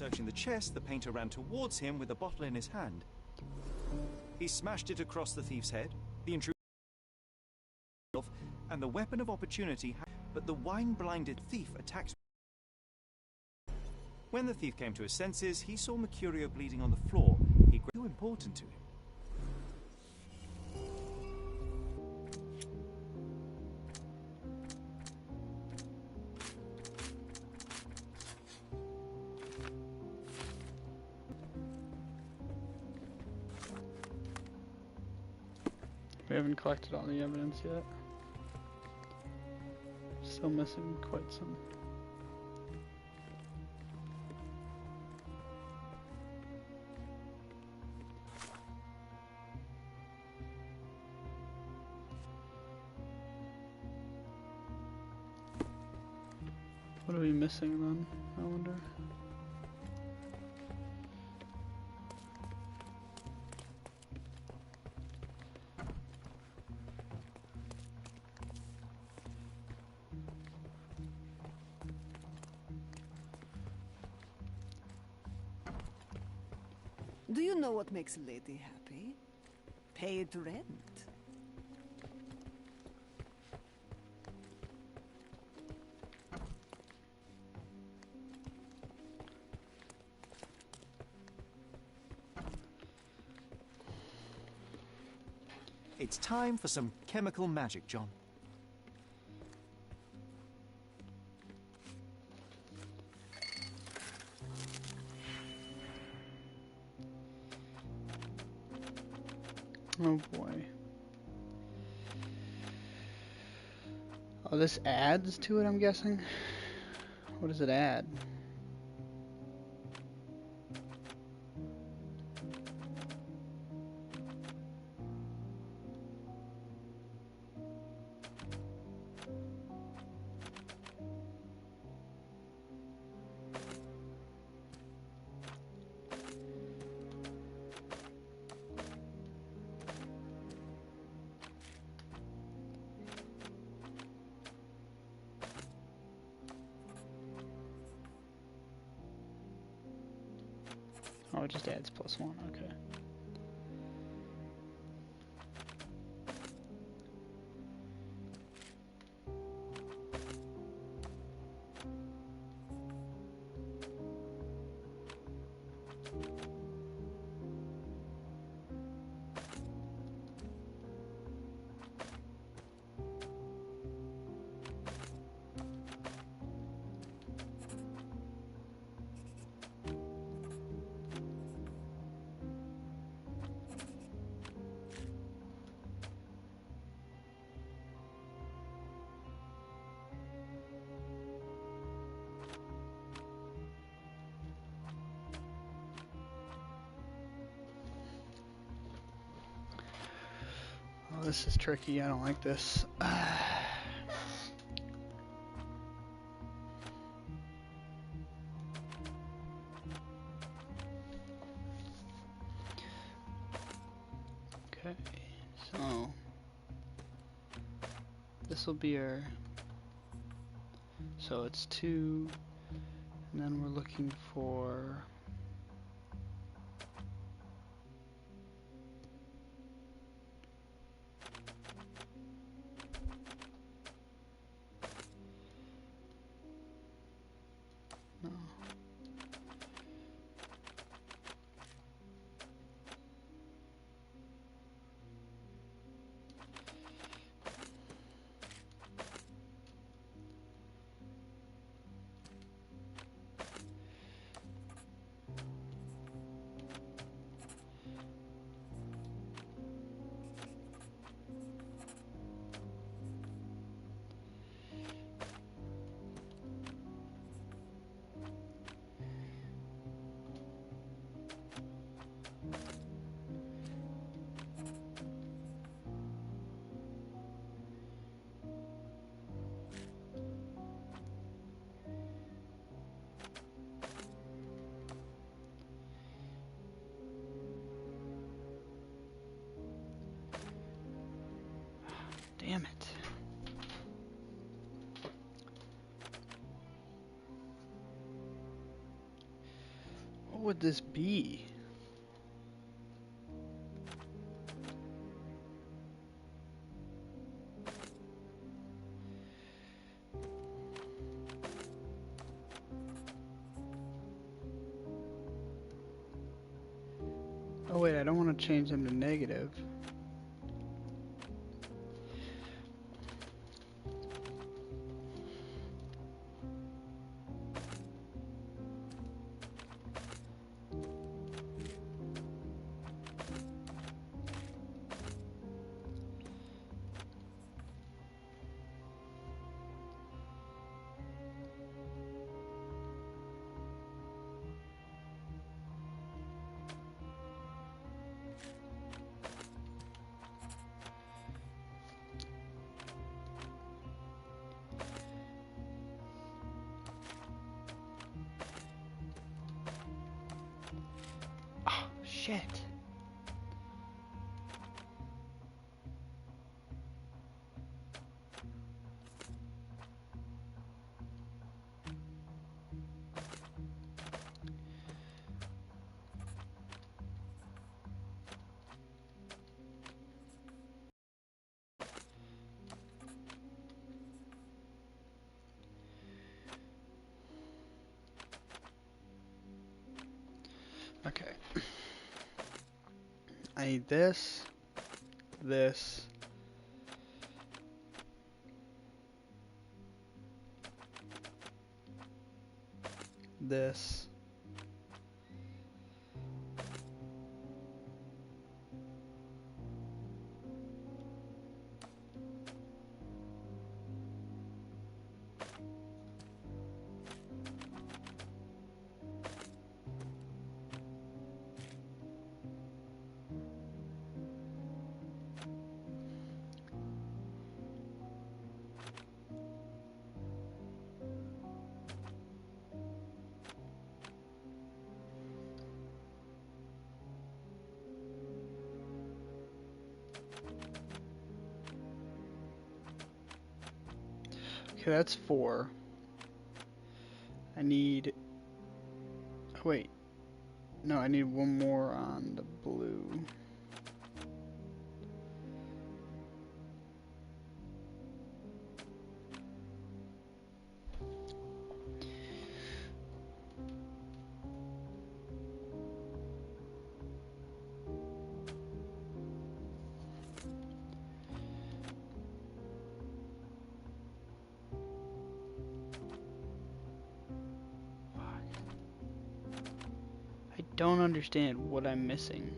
searching the chest, the painter ran towards him with a bottle in his hand. He smashed it across the thief's head. The intruder and the weapon of opportunity, but the wine-blinded thief attacked. When the thief came to his senses, he saw Mercurio bleeding on the floor. He grew too important to him. We haven't collected all the evidence yet. Still missing quite some. What are we missing then, I wonder? Do you know what makes a lady happy? Paid rent. It's time for some chemical magic, John. Oh boy. Oh, this adds to it, I'm guessing? What does it add? Oh, it just adds +1, okay. Oh, this is tricky. I don't like this. Okay, so this will be our. So it's 2, and then we're looking for. No. Damn it. would this be? Oh wait, I don't want to change them to negative. Oh, shit. Okay. I need this, this, this, okay, that's 4. I need, oh, wait, no, I need one more on the blue. I don't understand what I'm missing.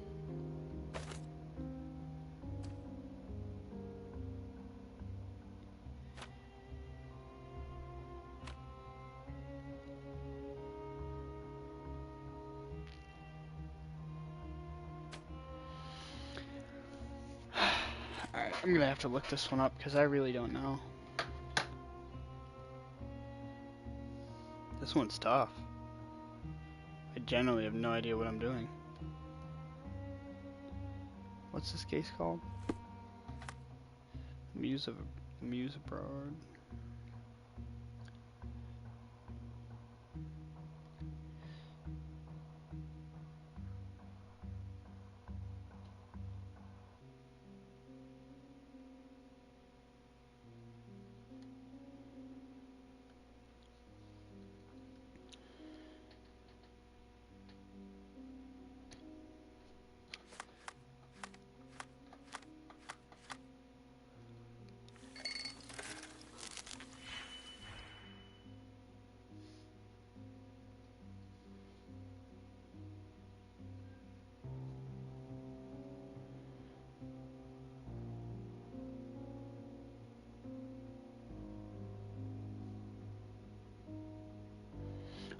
Alright, I'm gonna have to look this one up because I really don't know. This one's tough. I generally have no idea what I'm doing. What's this case called? Muse abroad.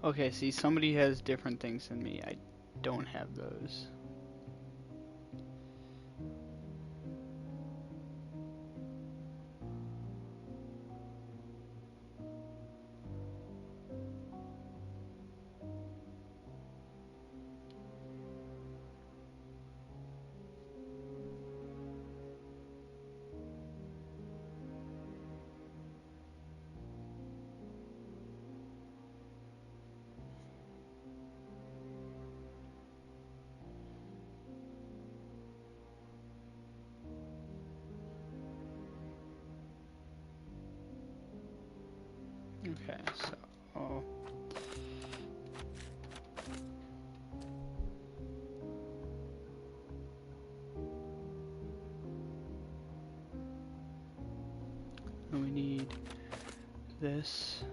Okay, see, somebody has different things than me. I don't have those. Okay, so oh. We need this.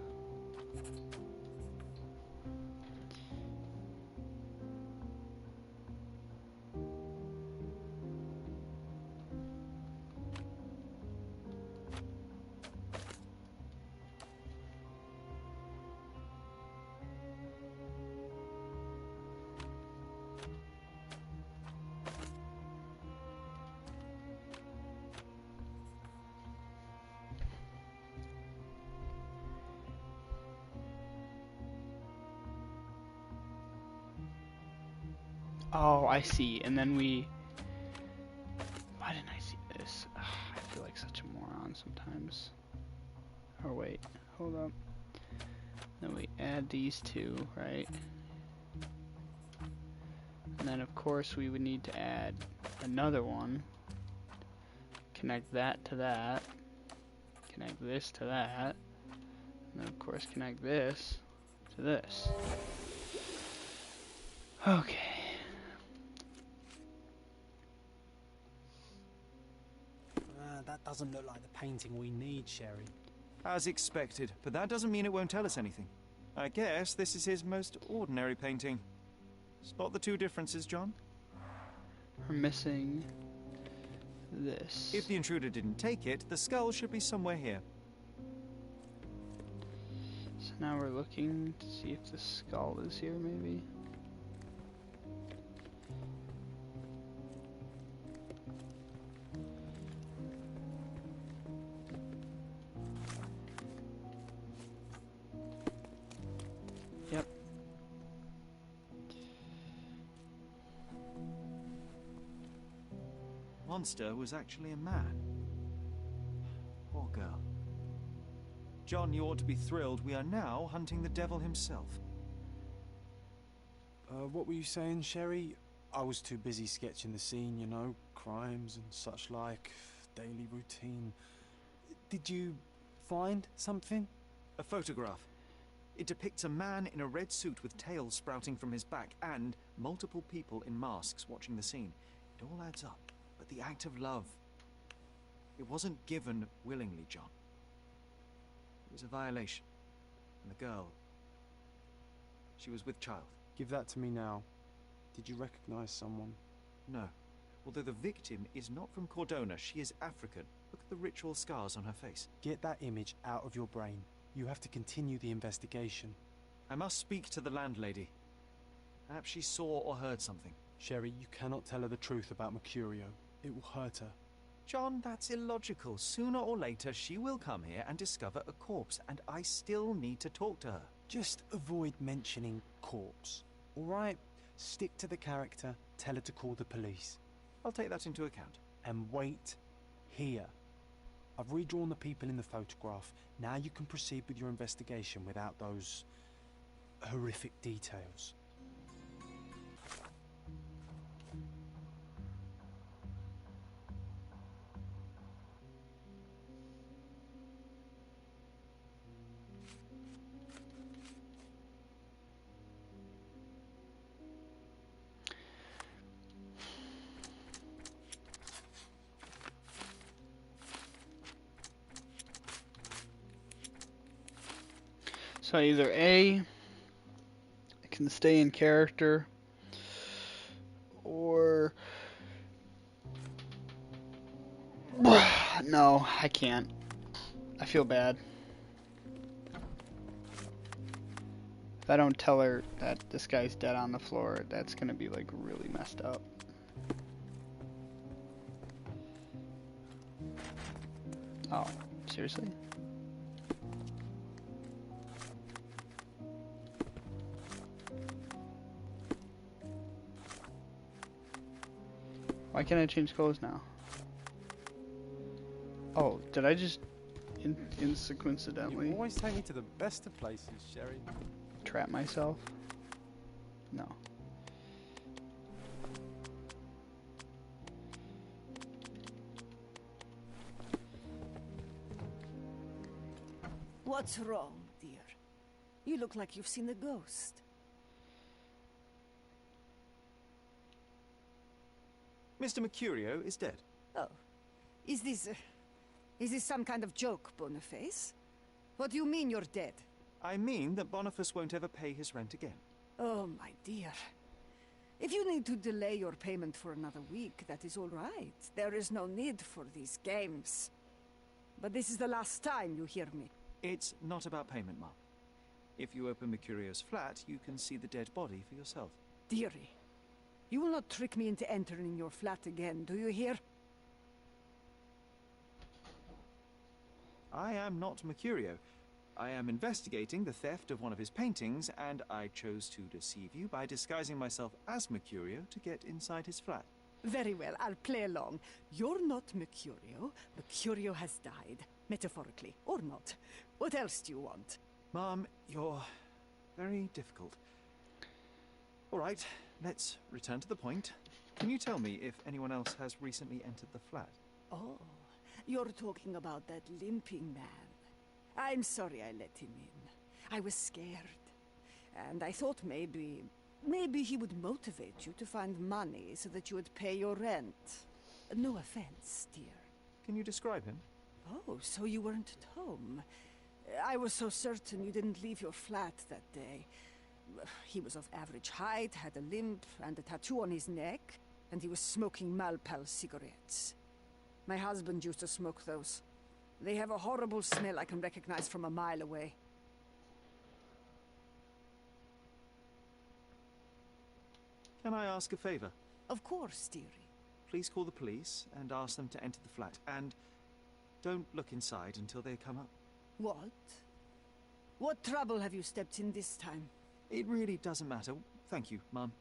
Oh, I see. And then we... Why didn't I see this? Ugh, I feel like such a moron sometimes. Oh, wait. Hold up. Then we add these two, right? And then, of course, we would need to add another one. Connect that to that. Connect this to that. And then, of course, connect this to this. Okay. That doesn't look like the painting we need, Sherry. As expected, but that doesn't mean it won't tell us anything. I guess this is his most ordinary painting. Spot the two differences, John? We're missing this. If the intruder didn't take it, the skull should be somewhere here. So now we're looking to see if the skull is here, maybe. Yep. Monster was actually a man. Poor girl. John, you ought to be thrilled. We are now hunting the devil himself. What were you saying, Sherry? I was too busy sketching the scene, you know, crimes and such like, daily routine. Did you find something? A photograph. It depicts a man in a red suit with tails sprouting from his back and multiple people in masks watching the scene. It all adds up. But the act of love, it wasn't given willingly, John. It was a violation. And the girl, she was with child. Give that to me now. Did you recognize someone? No. Although the victim is not from Cordona, she is African. Look at the ritual scars on her face. Get that image out of your brain. You have to continue the investigation. I must speak to the landlady. Perhaps she saw or heard something. Sherry, you cannot tell her the truth about Mercurio. It will hurt her. John, that's illogical. Sooner or later, she will come here and discover a corpse, and I still need to talk to her. Just avoid mentioning corpse, alright? Stick to the character, tell her to call the police. I'll take that into account. And wait here. I've redrawn the people in the photograph. Now you can proceed with your investigation without those horrific details. So either A, I can stay in character, or no, I can't. I feel bad. If I don't tell her that this guy's dead on the floor, that's gonna be like really messed up. Oh, seriously? Why can't I change clothes now? Oh, did I just coincidentally You always take me to the best of places, Sherry. trap myself? No. What's wrong, dear? You look like you've seen a ghost. Mr. Mercurio is dead. Oh. Is this some kind of joke, Boniface? What do you mean you're dead? I mean that Boniface won't ever pay his rent again. Oh, my dear. If you need to delay your payment for another week, that is all right. There is no need for these games. But this is the last time you hear me. It's not about payment, Mum. If you open Mercurio's flat, you can see the dead body for yourself. Dearie, you will not trick me into entering your flat again, do you hear? I am not Mercurio. I am investigating the theft of one of his paintings, and I chose to deceive you by disguising myself as Mercurio to get inside his flat. Very well, I'll play along. You're not Mercurio. Mercurio has died. Metaphorically, or not. What else do you want? Mom, you're very difficult. All right, let's return to the point. Can you tell me if anyone else has recently entered the flat? Oh, you're talking about that limping man. I'm sorry I let him in. I was scared. And I thought maybe he would motivate you to find money so that you would pay your rent. No offense, dear. Can you describe him? Oh, so you weren't at home. I was so certain you didn't leave your flat that day. He was of average height, had a limp and a tattoo on his neck, and he was smoking Malpal cigarettes. My husband used to smoke those. They have a horrible smell I can recognize from a mile away. Can I ask a favor? Of course, dearie. Please call the police and ask them to enter the flat, and don't look inside until they come up. What? What trouble have you stepped in this time? It really doesn't matter. Thank you, Mum.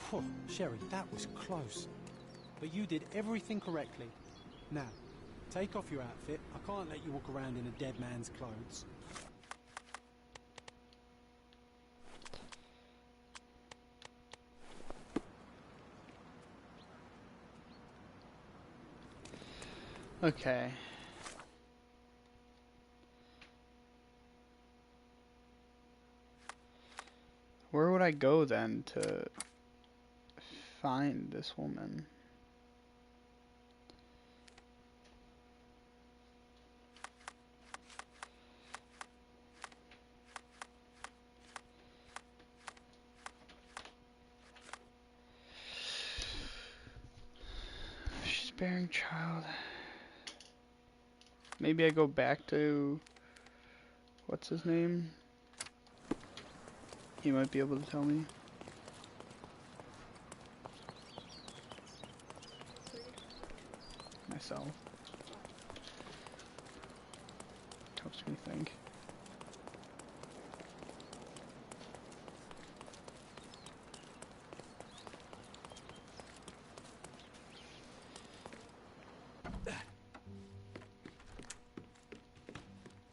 Phew, Sherry, that was close. But you did everything correctly. Now, take off your outfit. I can't let you walk around in a dead man's clothes. Okay. Where would I go then to find this woman? She's bearing child. Maybe I go back to, what's his name? He might be able to tell me. Myself. Helps me think.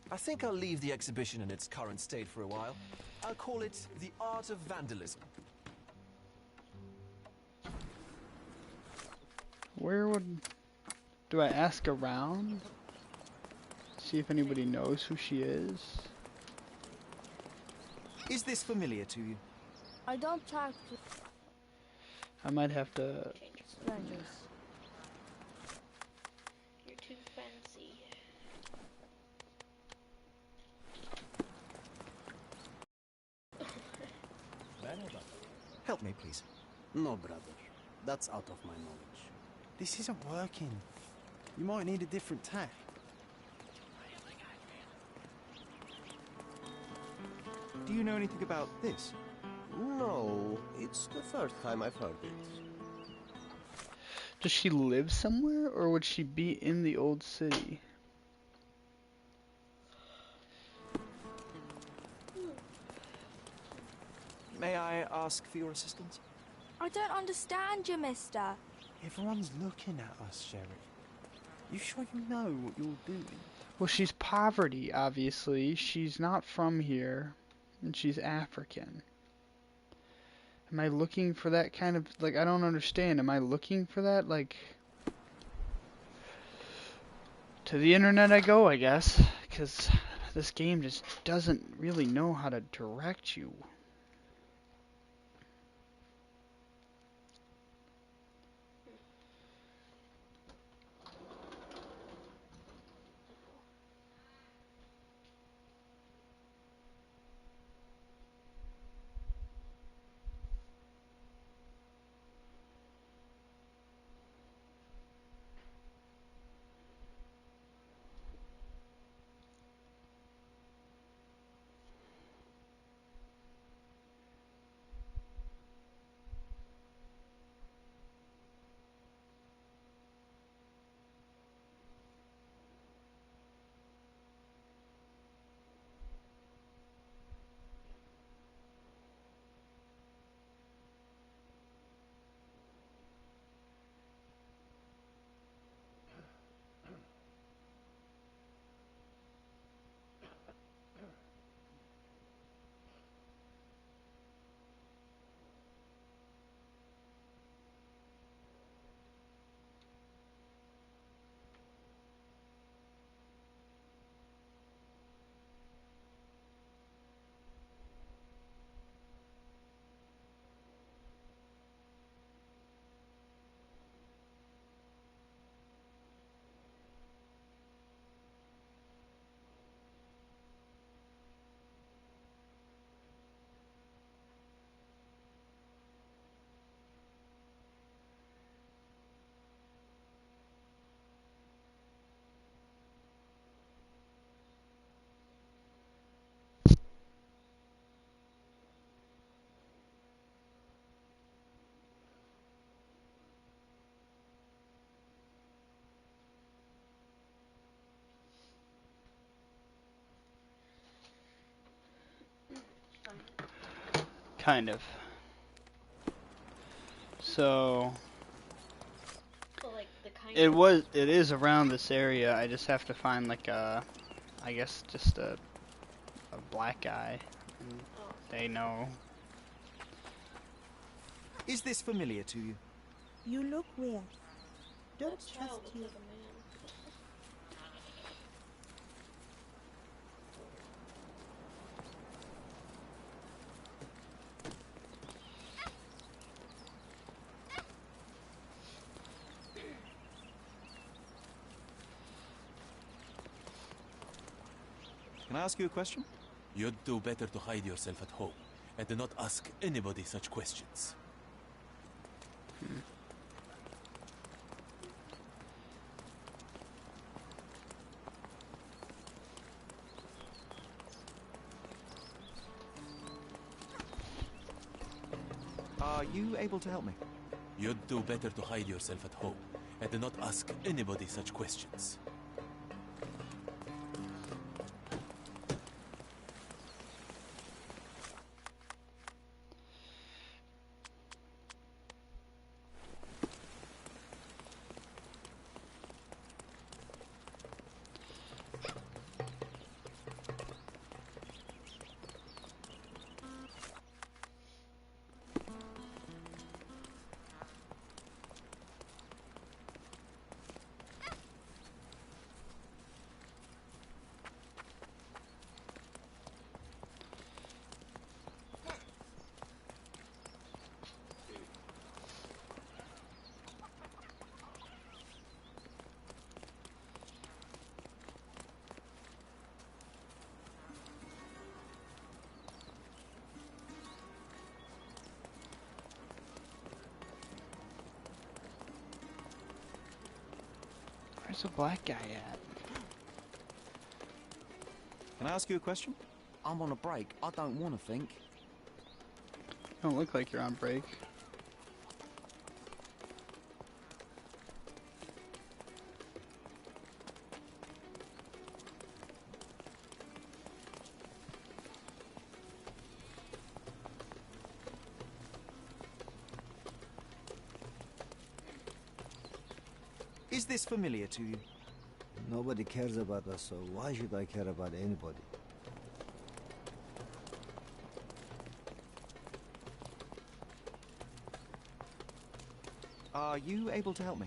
I think I'll leave the exhibition in its current state for a while. I'll call it The Art of Vandalism. Where would... Do I ask around? See if anybody knows who she is? Is this familiar to you? I don't talk to I might have to... strangers. You're too fancy. Help me, please. No, brother. That's out of my knowledge. This isn't working. You might need a different tack. Do you know anything about this? No, it's the first time I've heard it. Does she live somewhere, or would she be in the old city? May I ask for your assistance? I don't understand you, mister. Everyone's looking at us, Sherry. You sure you know what you're doing? Well, she's poverty, obviously. She's not from here, and she's African. Am I looking for that kind of, like, I don't understand. Am I looking for that? Like, to the internet I go, I guess, because this game just doesn't really know how to direct you. Kind of. So So, like, the kind it is around this area. I just have to find like a, I guess just a black guy, and Oh. they know. Is this familiar to you? You look weird. Don't That child trust looks you. like a man. Can I ask you a question? You'd do better to hide yourself at home and do not ask anybody such questions. Are you able to help me? You'd do better to hide yourself at home and do not ask anybody such questions. Where's the black guy at? Can I ask you a question? I'm on a break. I don't want to think. You don't look like you're on break. Is this familiar to you? Nobody cares about us, so why should I care about anybody? Are you able to help me?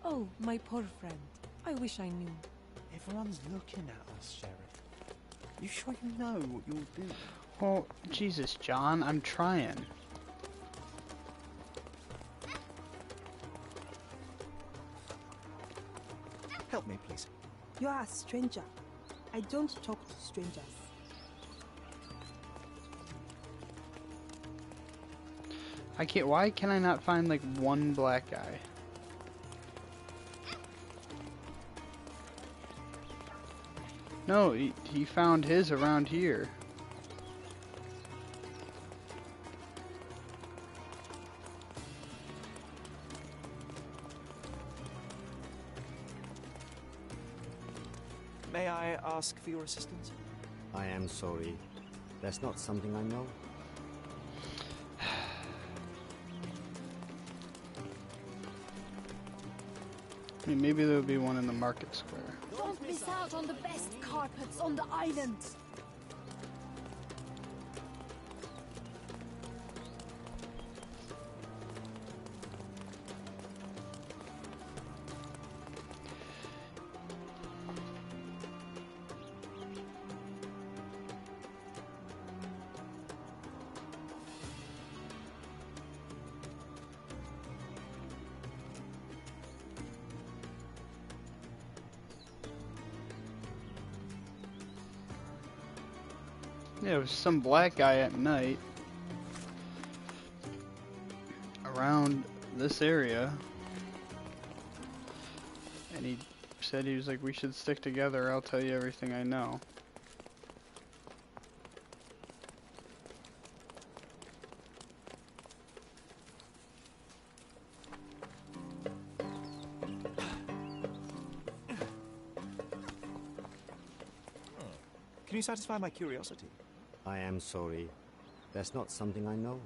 Oh, my poor friend. I wish I knew. Everyone's looking at us, Sheriff. You sure you know what you'll do? Oh, Jesus, John, I'm trying. Help me, please. You are a stranger. I don't talk to strangers. Why can I not find like one black guy? No, he found his around here. May I ask for your assistance? I am sorry. That's not something I know. I mean, maybe there'll be one in the market square. Don't miss out on the best carpets on the island. Yeah, it was some black guy at night around this area, and he said, he was like, we should stick together, I'll tell you everything I know. Can you satisfy my curiosity? I am sorry. That's not something I know.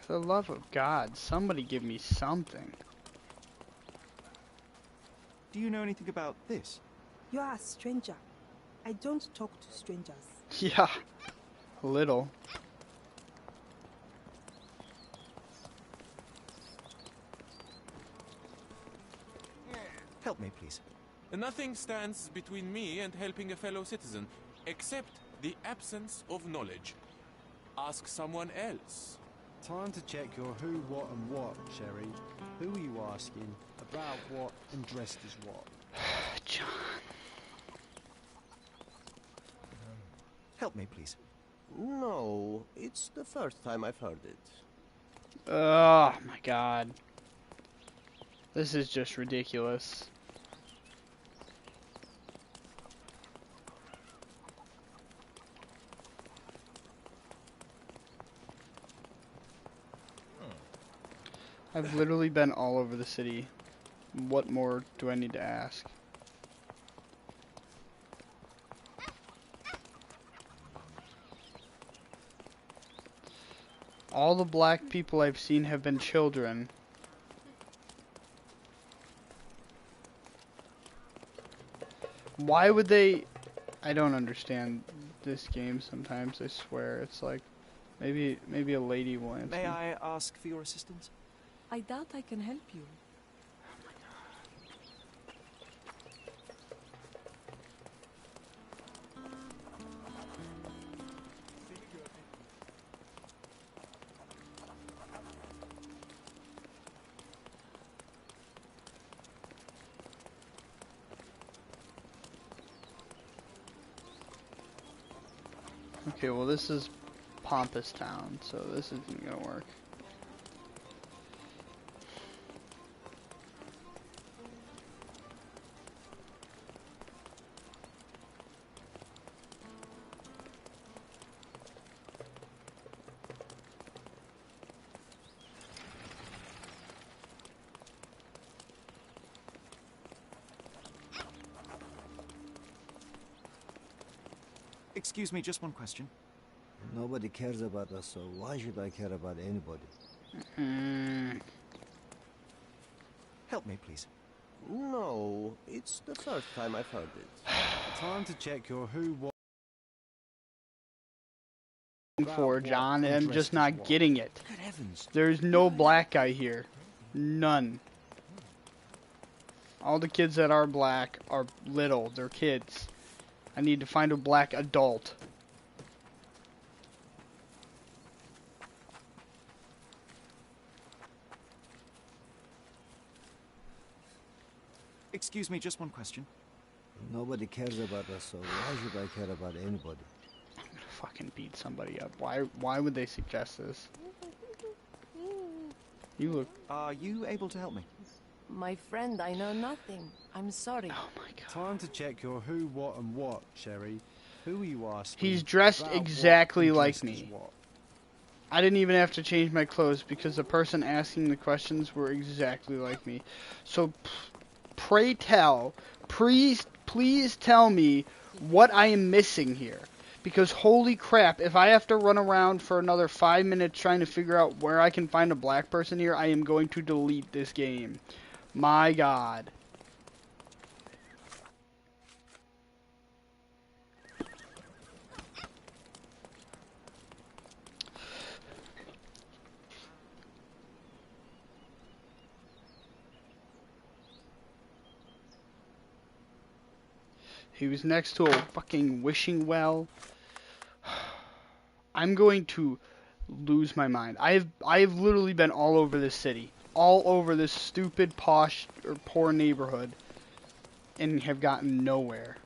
For the love of God, somebody give me something. Do you know anything about this? You are a stranger. I don't talk to strangers. Yeah, a little. Help me, please. Nothing stands between me and helping a fellow citizen, except the absence of knowledge. Ask someone else. Time to check your who, what, and what, Sherry. Who are you asking? About what and dressed as what? John. Help me, please. No, it's the first time I've heard it. Oh my God. This is just ridiculous. I've literally been all over the city. What more do I need to ask? All the black people I've seen have been children. Why would they... I don't understand this game sometimes, I swear. It's like, maybe a lady will answer. May I ask for your assistance? I doubt I can help you. Okay, well this is Pompous Town, so this isn't gonna work. Excuse me, just one question. Nobody cares about us, so why should I care about anybody? Help me, please. No, it's the first time I've heard it. Time to check your who, what... For John, and I'm just not getting it. Good heavens. There's no black guy here. None. All the kids that are black are little. They're kids. I need to find a black adult. Excuse me, just one question. Nobody cares about us, so why should I care about anybody? I'm gonna fucking beat somebody up. Why would they suggest this? You look... Are you able to help me? My friend, I know nothing. I'm sorry. Oh my god. Time to check your who, what, and what, Sherry. Who are you asking? He's dressed about exactly what, like dressed as me. what? I didn't even have to change my clothes because the person asking the questions were exactly like me. So, pray tell, please tell me what I am missing here. Because holy crap, if I have to run around for another 5 minutes trying to figure out where I can find a black person here, I am going to delete this game. My god. He was next to a fucking wishing well. I'm going to lose my mind. I have literally been all over this city. All over this stupid, posh, or poor neighborhood. And have gotten nowhere.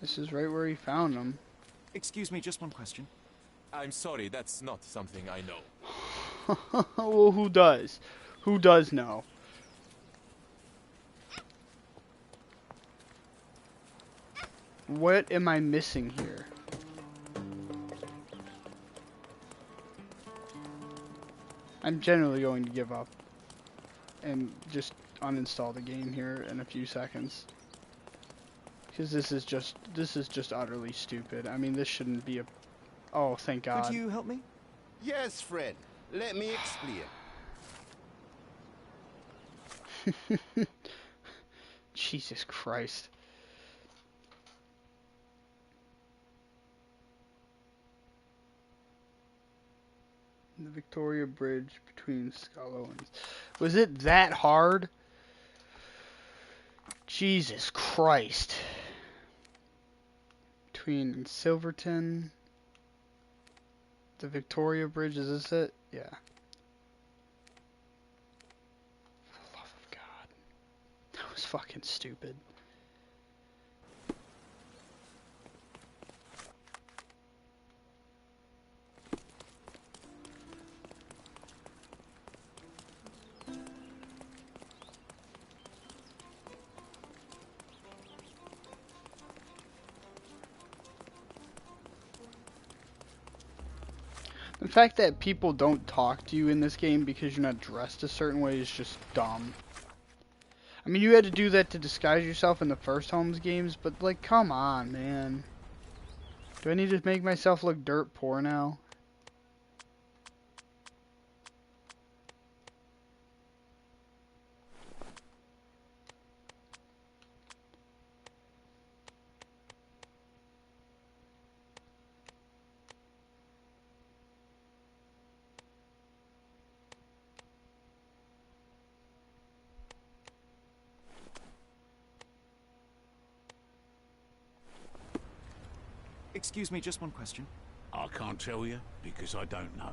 This is right where he found them. Excuse me, just one question. I'm sorry, that's not something I know. Well, who does? Who does know? What am I missing here? I'm generally going to give up and just uninstall the game here in a few seconds. Because this is just utterly stupid. I mean, this shouldn't be a... Oh, thank God. Could you help me? Yes, friend. Let me explain. Jesus Christ. The Victoria Bridge between Scalo and... Was it that hard? Jesus Christ. Between Silverton... The Victoria Bridge, is this it? Yeah. For the love of God. That was fucking stupid. The fact that people don't talk to you in this game because you're not dressed a certain way is just dumb. I mean, you had to do that to disguise yourself in the first Holmes games, but like, come on, man. Do I need to make myself look dirt poor now? Excuse me, just one question. I can't tell you because I don't know.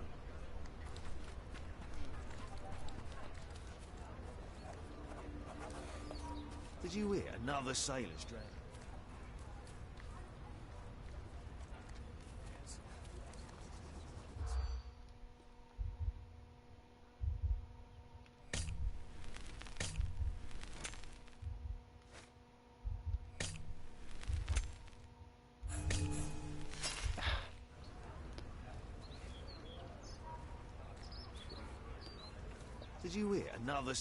Did you hear? Another sailor's drowned. Did you hear another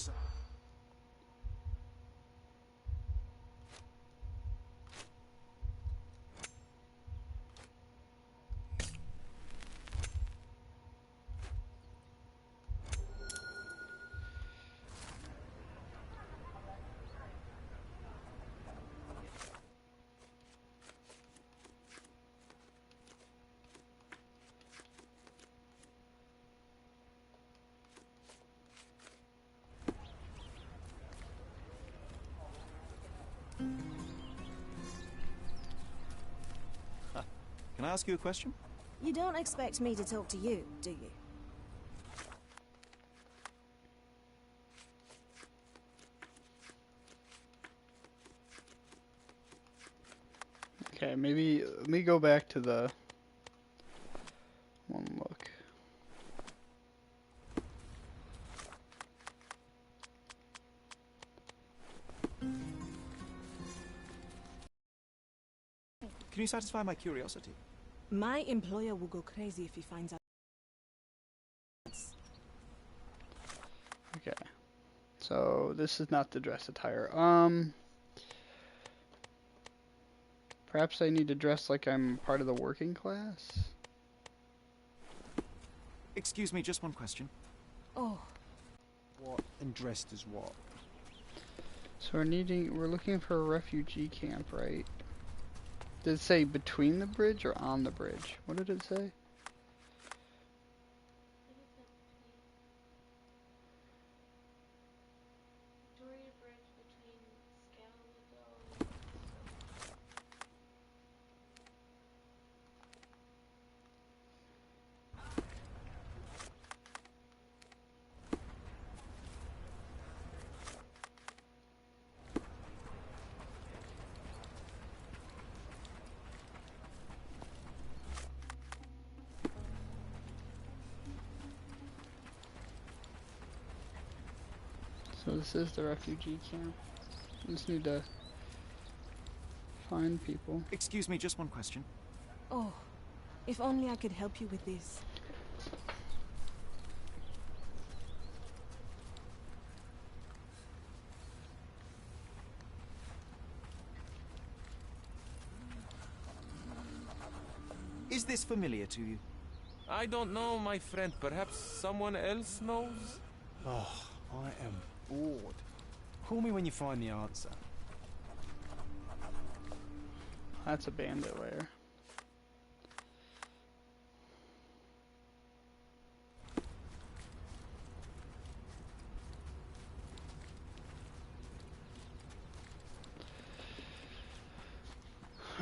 Can I ask you a question? You don't expect me to talk to you, do you? Okay, maybe let me go back to the one look. Can you satisfy my curiosity? My employer will go crazy if he finds out. Okay. So this is not the dress attire. Perhaps I need to dress like I'm part of the working class? Excuse me, just one question. Oh. What and dressed as what? So we're looking for a refugee camp, right? Did it say between the bridge or on the bridge? What did it say? So this is the refugee camp. Just need to find people. Excuse me, just one question. Oh, if only I could help you with this. Is this familiar to you? I don't know, my friend. Perhaps someone else knows? Oh, I am bored. Call me when you find the answer. That's a bandit lair.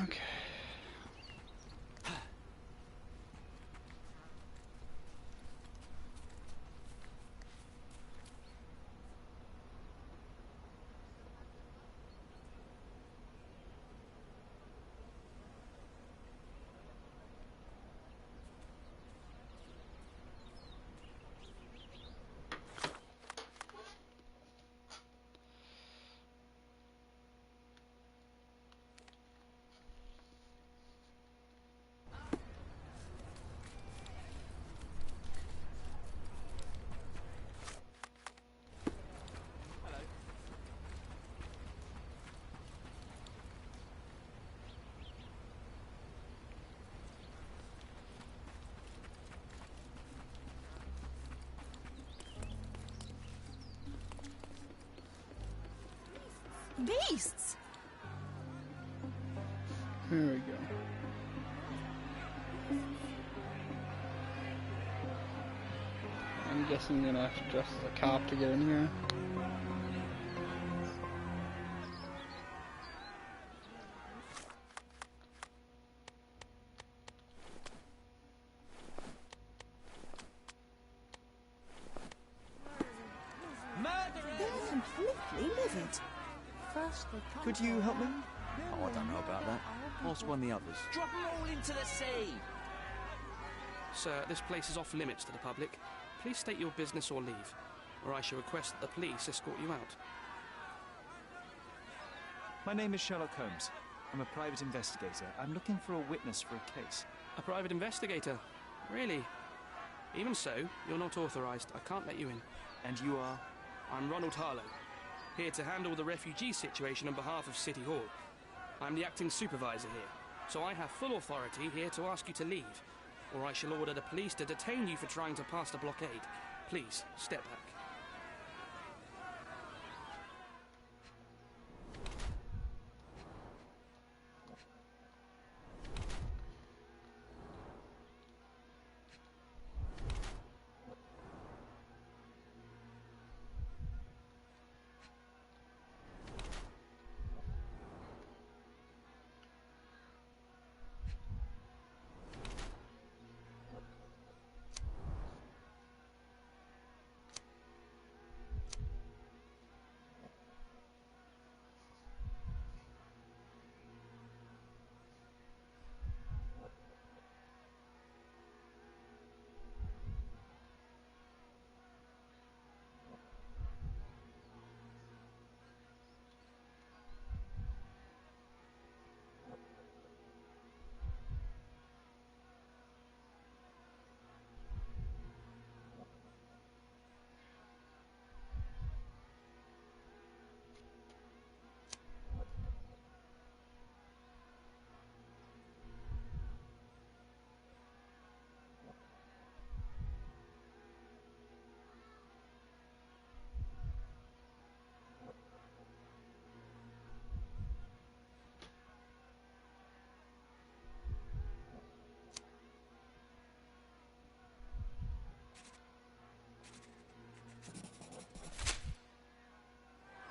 Okay. Beasts! Here we go. I'm guessing I'm gonna have to dress as a cop to get in here. They're completely livid. Could you help me? Oh, I don't know about that. Ask one of the others. Drop them all into the sea! Sir, this place is off limits to the public. Please state your business or leave, or I shall request that the police escort you out. My name is Sherlock Holmes. I'm a private investigator. I'm looking for a witness for a case. A private investigator? Really? Even so, you're not authorized. I can't let you in. And you are? I'm Ronald Harlow, here to handle the refugee situation on behalf of City Hall. I'm the acting supervisor here, so I have full authority here to ask you to leave, or I shall order the police to detain you for trying to pass the blockade. Please, step back.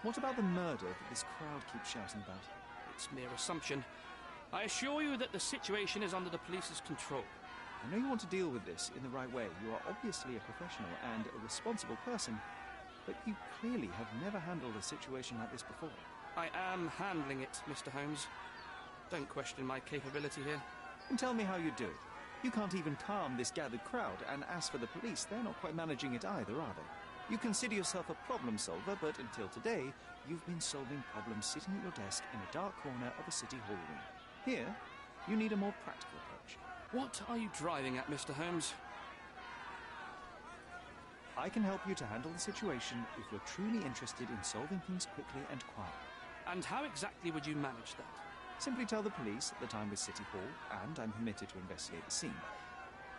What about the murder that this crowd keeps shouting about? It's mere assumption. I assure you that the situation is under the police's control. I know you want to deal with this in the right way. You are obviously a professional and a responsible person, but you clearly have never handled a situation like this before. I am handling it, Mr. Holmes. Don't question my capability here. And tell me how you do it. You can't even calm this gathered crowd, and as for the police, they're not quite managing it either, are they? You consider yourself a problem solver, but until today, you've been solving problems sitting at your desk in a dark corner of a city hall room. Here, you need a more practical approach. What are you driving at, Mr. Holmes? I can help you to handle the situation if you're truly interested in solving things quickly and quietly. And how exactly would you manage that? Simply tell the police that I'm with City Hall, and I'm permitted to investigate the scene.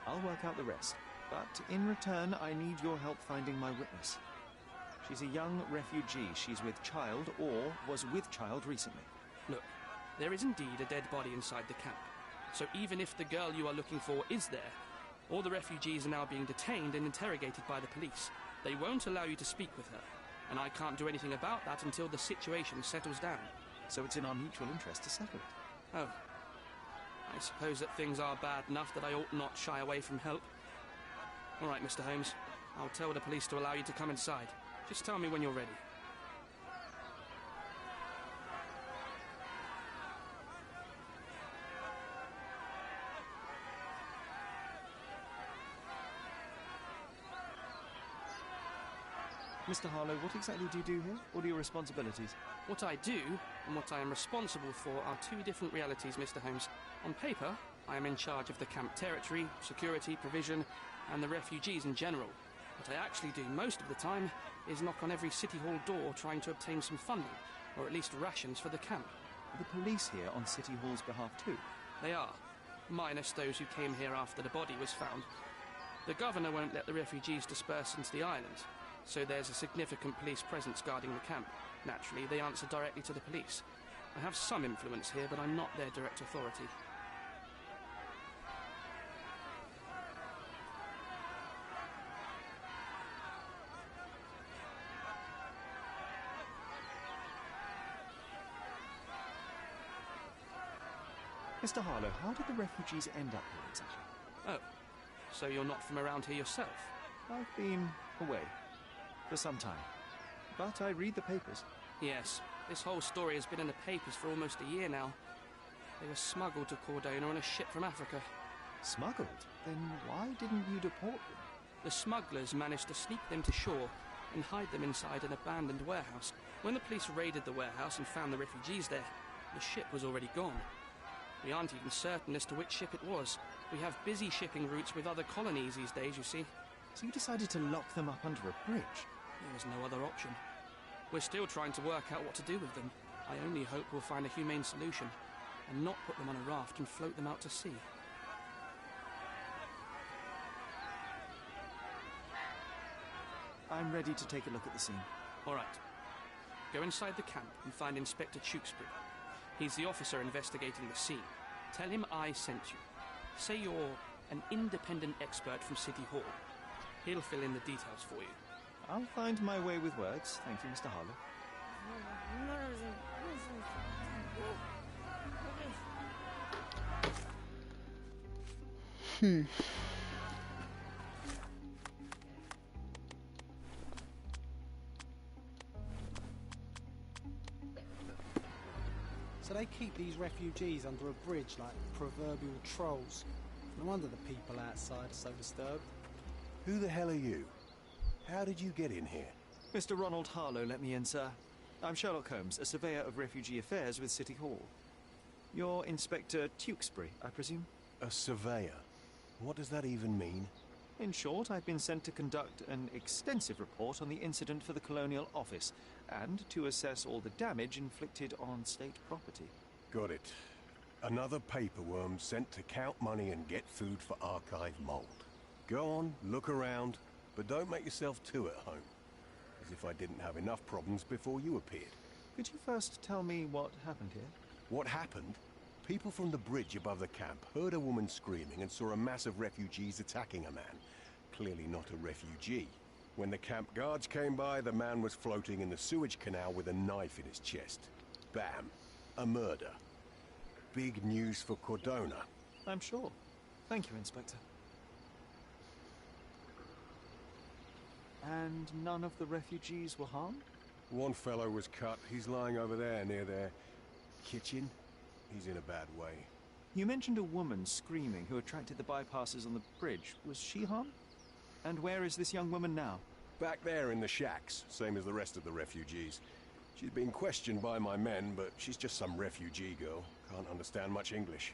I'll work out the rest. But in return, I need your help finding my witness. She's a young refugee. She's with child, or was with child recently. Look, there is indeed a dead body inside the camp. So even if the girl you are looking for is there, all the refugees are now being detained and interrogated by the police. They won't allow you to speak with her, and I can't do anything about that until the situation settles down. So it's in our mutual interest to settle it. Oh. I suppose that things are bad enough that I ought not shy away from help. All right, Mr. Holmes. I'll tell the police to allow you to come inside. Just tell me when you're ready. Mr. Harlow, what exactly do you do here? What are your responsibilities? What I do, and what I am responsible for, are two different realities, Mr. Holmes. On paper, I am in charge of the camp territory, security, provision, and the refugees in general. What I actually do most of the time is knock on every City Hall door trying to obtain some funding, or at least rations for the camp. Are the police here on City Hall's behalf too? They are, minus those who came here after the body was found. The governor won't let the refugees disperse into the island, so there's a significant police presence guarding the camp. Naturally, they answer directly to the police. I have some influence here, but I'm not their direct authority. Mr. Harlow, how did the refugees end up here exactly? Oh, so you're not from around here yourself? I've been away for some time, but I read the papers. Yes, this whole story has been in the papers for almost a year now. They were smuggled to Cordona on a ship from Africa. Smuggled? Then why didn't you deport them? The smugglers managed to sneak them to shore and hide them inside an abandoned warehouse. When the police raided the warehouse and found the refugees there, the ship was already gone. We aren't even certain as to which ship it was. We have busy shipping routes with other colonies these days, you see. So you decided to lock them up under a bridge? There is no other option. We're still trying to work out what to do with them. I only hope we'll find a humane solution, and not put them on a raft and float them out to sea. I'm ready to take a look at the scene. All right. Go inside the camp and find Inspector Tewkesbury. He's the officer investigating the scene. Tell him I sent you. Say you're an independent expert from City Hall. He'll fill in the details for you. I'll find my way with words. Thank you, Mr. Harlow. So they keep these refugees under a bridge like proverbial trolls. No wonder the people outside are so disturbed. Who the hell are you? How did you get in here? Mr. Ronald Harlow let me in, sir. I'm Sherlock Holmes, a surveyor of refugee affairs with City Hall. You're Inspector Tewkesbury, I presume? A surveyor? What does that even mean? In short, I've been sent to conduct an extensive report on the incident for the Colonial Office and to assess all the damage inflicted on state property. Got it. Another paperworm sent to count money and get food for archive mold. Go on, look around, but don't make yourself too at home. As if I didn't have enough problems before you appeared. Could you first tell me what happened here? What happened? People from the bridge above the camp heard a woman screaming and saw a mass of refugees attacking a man. Clearly not a refugee. When the camp guards came by, the man was floating in the sewage canal with a knife in his chest. Bam. A murder. Big news for Cordona. I'm sure. Thank you, Inspector. And none of the refugees were harmed? One fellow was cut. He's lying over there near their kitchen. He's in a bad way. You mentioned a woman screaming who attracted the bypassers on the bridge. Was she harmed? And where is this young woman now? Back there in the shacks, same as the rest of the refugees. She's been questioned by my men, but she's just some refugee girl. Can't understand much English.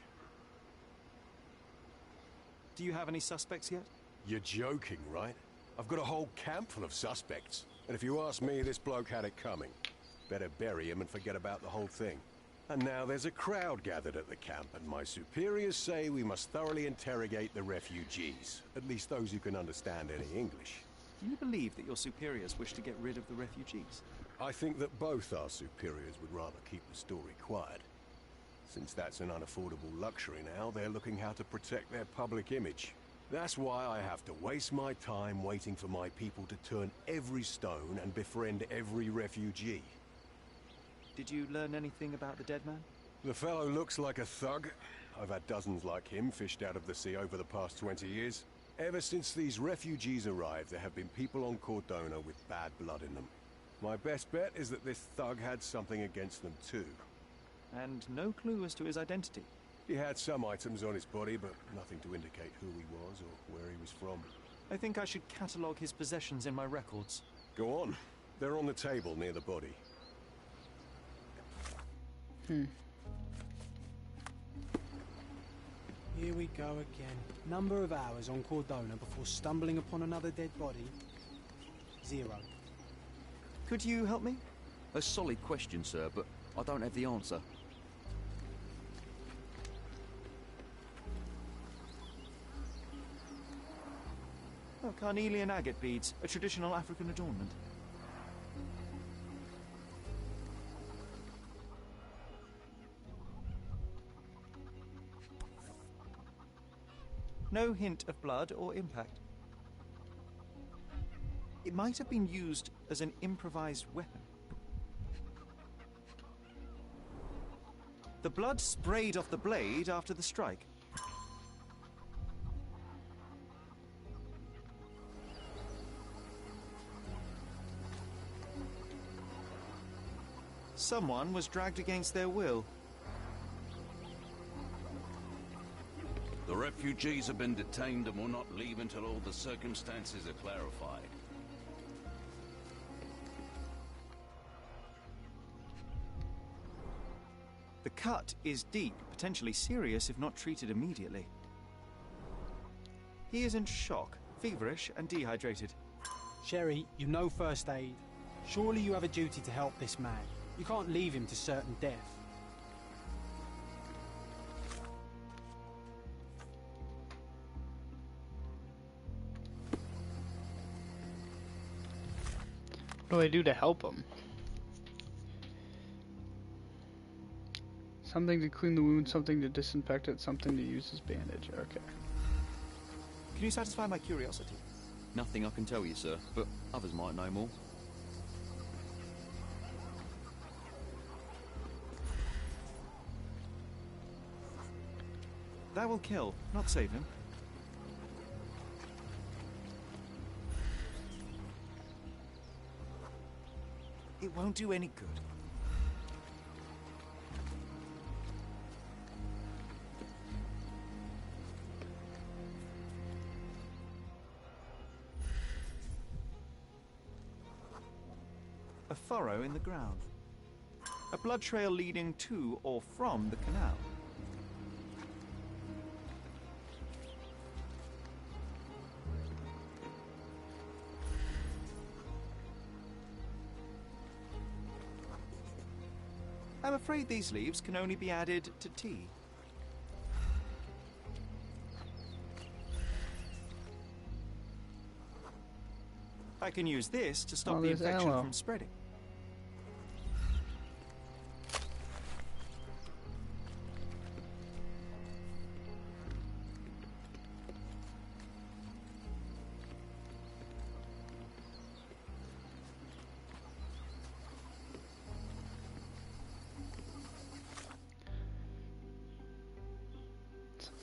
Do you have any suspects yet? You're joking, right? I've got a whole camp full of suspects. And if you ask me, this bloke had it coming. Better bury him and forget about the whole thing. And now there's a crowd gathered at the camp, and my superiors say we must thoroughly interrogate the refugees. At least those who can understand any English. Do you believe that your superiors wish to get rid of the refugees? I think that both our superiors would rather keep the story quiet. Since that's an unaffordable luxury now, they're looking how to protect their public image. That's why I have to waste my time waiting for my people to turn every stone and befriend every refugee. Did you learn anything about the dead man? The fellow looks like a thug. I've had dozens like him fished out of the sea over the past 20 years. Ever since these refugees arrived, there have been people on Cordona with bad blood in them. My best bet is that this thug had something against them too. And no clue as to his identity? He had some items on his body, but nothing to indicate who he was or where he was from. I think I should catalogue his possessions in my records. Go on. They're on the table near the body. Here we go again. Number of hours on Cordona before stumbling upon another dead body. 0. Could you help me? A solid question, sir, but I don't have the answer. Oh, carnelian agate beads, a traditional African adornment. No hint of blood or impact. It might have been used as an improvised weapon. The blood sprayed off the blade after the strike. Someone was dragged against their will. The refugees have been detained and will not leave until all the circumstances are clarified. The cut is deep, potentially serious if not treated immediately. He is in shock, feverish and dehydrated. Sherry, you know first aid. Surely you have a duty to help this man. You can't leave him to certain death. What do I do to help him? Something to clean the wound, something to disinfect it, something to use as bandage. Okay. Can you satisfy my curiosity? Nothing I can tell you, sir, but others might know more. That will kill, not save him. It won't do any good. A furrow in the ground. A blood trail leading to or from the canal. I'm afraid these leaves can only be added to tea. I can use this to stop the infection from spreading.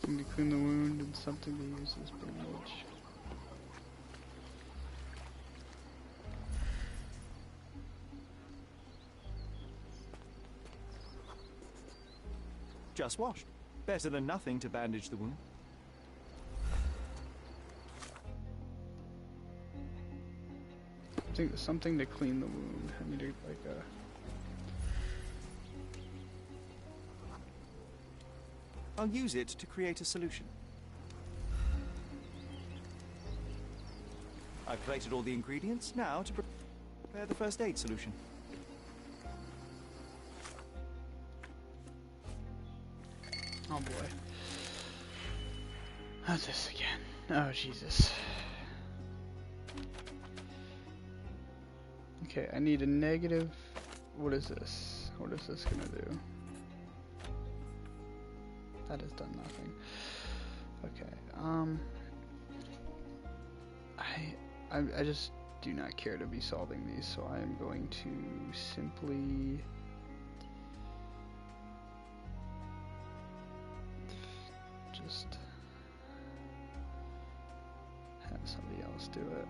Something to clean the wound and something to use as bandage. Just washed. Better than nothing to bandage the wound. Something to clean the wound. I need to like I'll use it to create a solution. I've created all the ingredients, now to prepare the first aid solution. Oh boy. Not this again. Oh Jesus. Okay, I need a negative. What is this? What is this gonna do? That has done nothing. Okay, I just do not care to be solving these, so I am going to simply just have somebody else do it.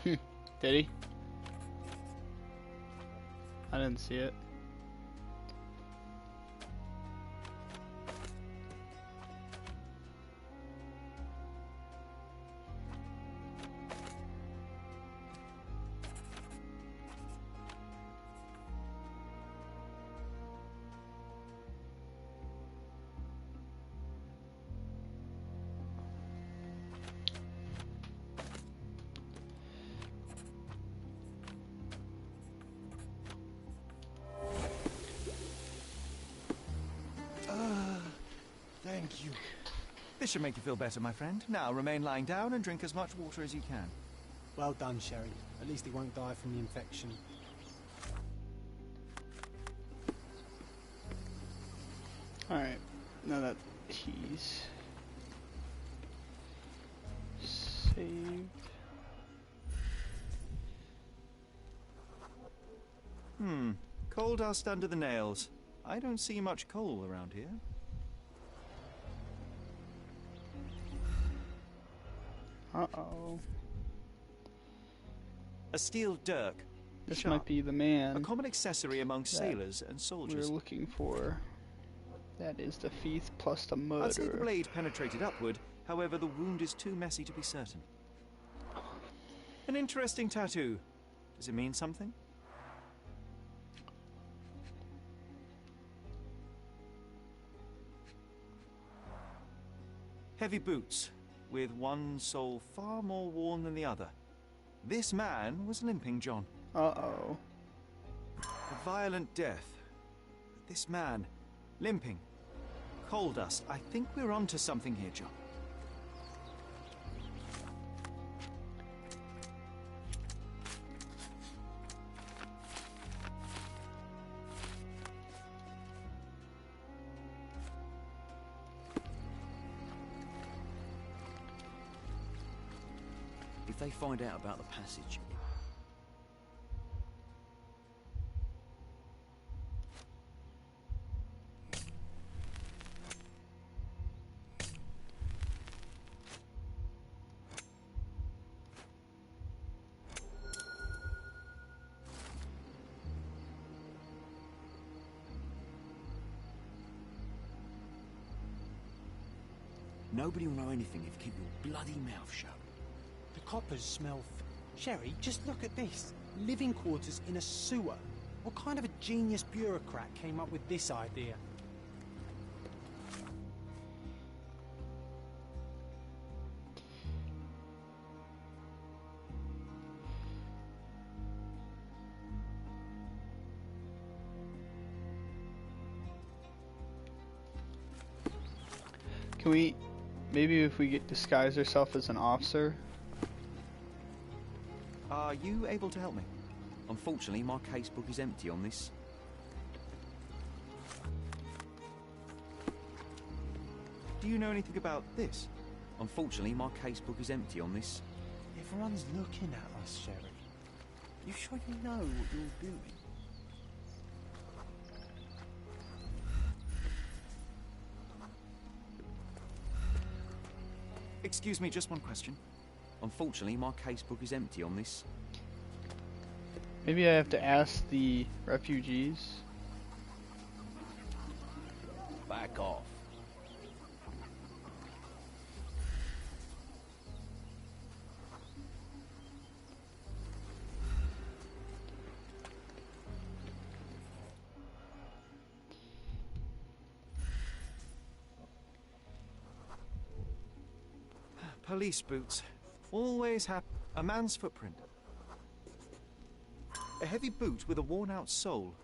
Did he? I didn't see it. Thank you. This should make you feel better, my friend. Now remain lying down and drink as much water as you can. Well done, Sherry. At least he won't die from the infection. Alright, now that he's saved. Coal dust under the nails. I don't see much coal around here. Uh-oh. A steel dirk. This Sharp. might be the man. A common accessory among sailors and soldiers. We're looking for. That is the thief plus the murderer. I'd say the blade penetrated upward, however the wound is too messy to be certain. An interesting tattoo. Does it mean something? Heavy boots, with one sole far more worn than the other. This man was limping, John. Uh-oh. A violent death. This man, limping. Coal dust. I think we're onto something here, John. If they find out about the passage... Nobody will know anything if you keep your bloody mouth shut. The coppers smell... Sherry, just look at this. Living quarters in a sewer. What kind of a genius bureaucrat came up with this idea? Can we... Maybe if we disguise ourselves as an officer? Are you able to help me? Unfortunately, my casebook is empty on this. Do you know anything about this? Unfortunately, my casebook is empty on this. Everyone's looking at us, Sherry. You sure you know what you're doing? Excuse me, just one question. Unfortunately, my casebook is empty on this. Maybe I have to ask the refugees. Back off. Police boots. Always have a man's footprint. A heavy boot with a worn-out sole.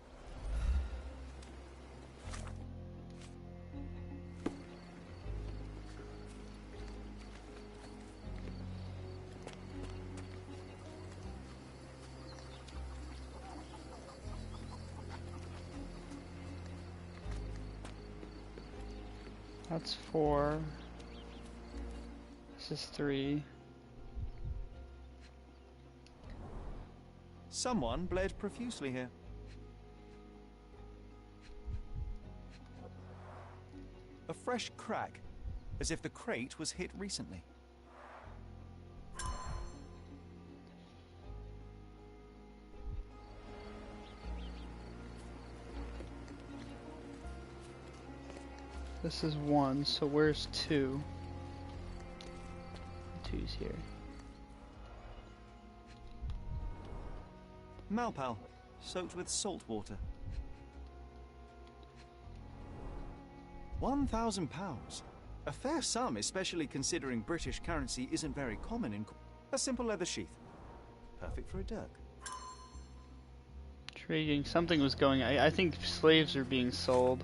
That's 4. This is 3. Someone bled profusely here. A fresh crack, as if the crate was hit recently. This is 1, so where's 2? 2's here. Malpal, soaked with salt water. £1,000. A fair sum, especially considering British currency isn't very common in... A simple leather sheath. Perfect for a dirk. Intriguing. Something was going... I think slaves are being sold.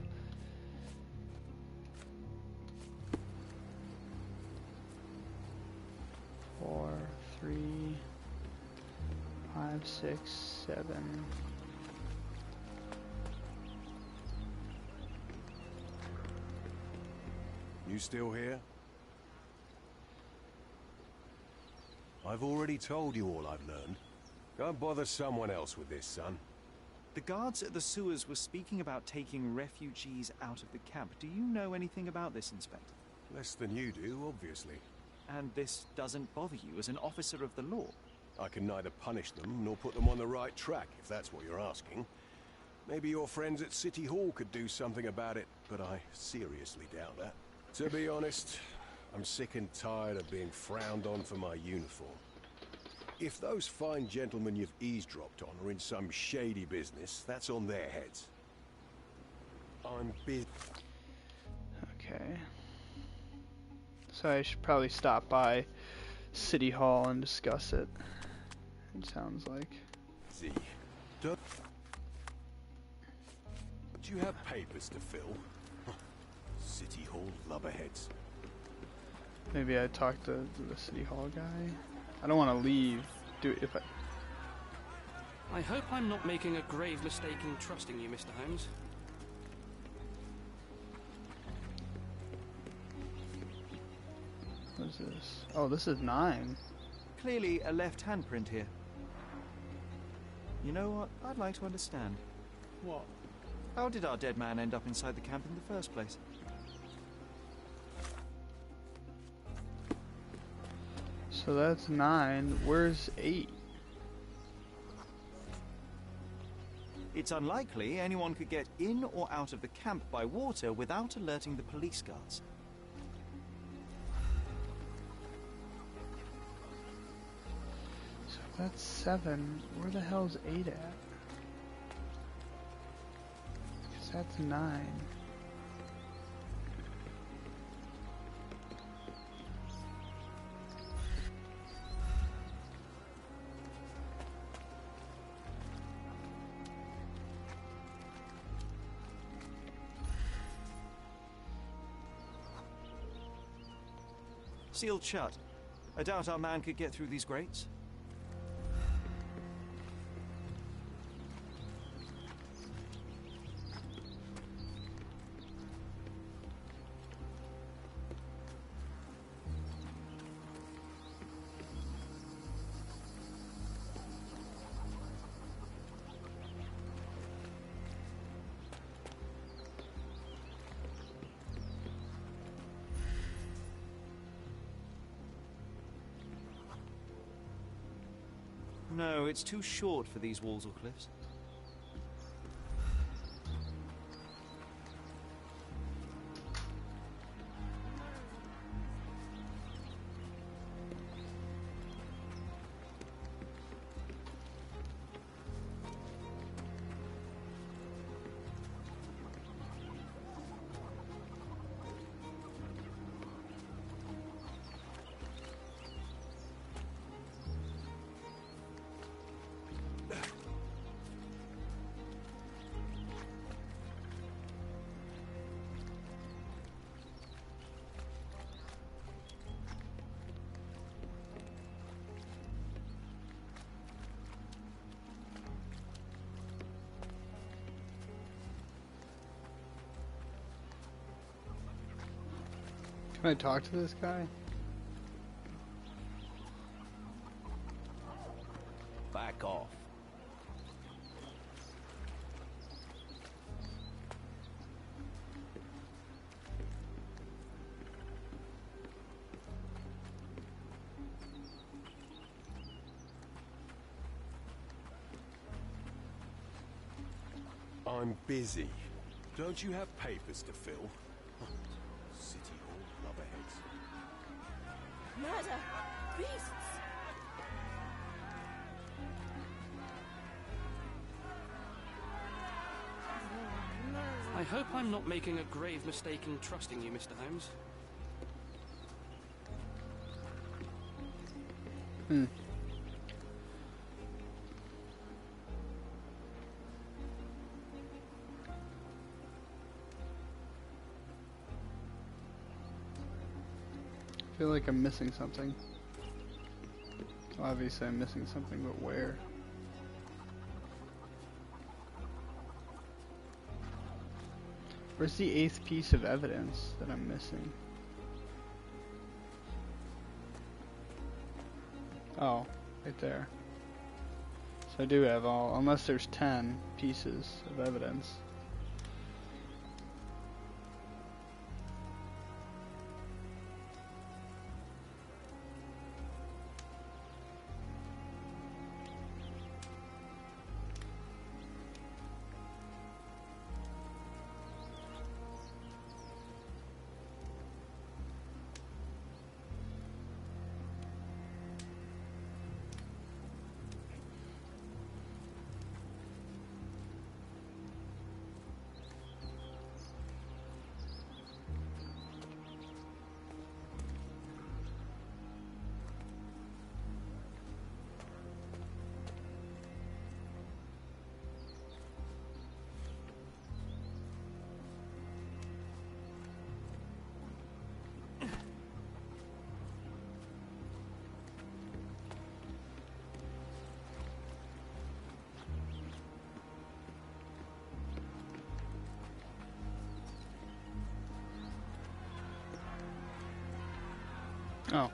Four, 3, 5, 6, 7... You still here? I've already told you all I've learned. Go and bother someone else with this, son. The guards at the sewers were speaking about taking refugees out of the camp. Do you know anything about this, Inspector? Less than you do, obviously. And this doesn't bother you as an officer of the law? I can neither punish them nor put them on the right track, if that's what you're asking. Maybe your friends at City Hall could do something about it, but I seriously doubt that. To be honest, I'm sick and tired of being frowned on for my uniform. If those fine gentlemen you've eavesdropped on are in some shady business, that's on their heads. I'm busy. Okay. So I should probably stop by City Hall and discuss it. It sounds like. Don't you have papers to fill? City Hall lubberheads. Maybe I talk to the City Hall guy. I don't want to leave. I hope I'm not making a grave mistake in trusting you, Mr. Holmes. What is this? Oh, this is 9. Clearly a left handprint here. You know what? I'd like to understand. What? How did our dead man end up inside the camp in the first place? So that's 9. Where's 8? It's unlikely anyone could get in or out of the camp by water without alerting the police guards. So that's 7. Where the hell's 8 at? Because that's 9. Sealed shut. I doubt our man could get through these grates. No, it's too short for these walls or cliffs. Can I talk to this guy? Back off. I'm busy. Don't you have papers to fill? beasts! I hope I'm not making a grave mistake in trusting you, Mr. Holmes. I feel like I'm missing something. Obviously I'm missing something, but where? Where's the 8th piece of evidence that I'm missing? Oh, right there. So I do have all, unless there's 10 pieces of evidence. Oh.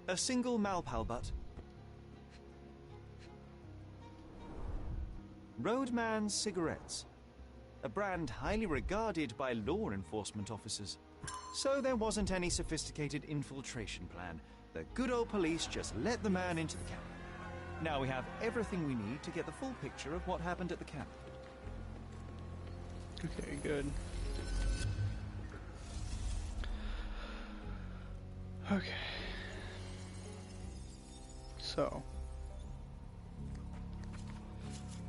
A single Malpal butt. Roadman's cigarettes. A brand highly regarded by law enforcement officers. So there wasn't any sophisticated infiltration plan. The good old police just let the man into the camp. Now we have everything we need to get the full picture of what happened at the camp. Okay, good. Okay. So,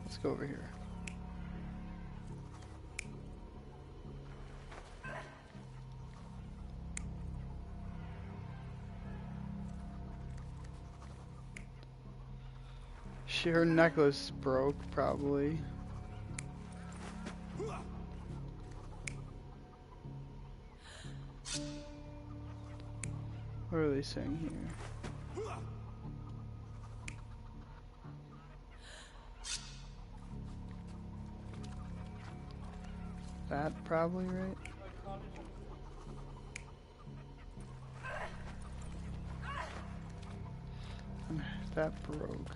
let's go over here. Her necklace broke, probably. What are they saying here? That probably, right? That broke.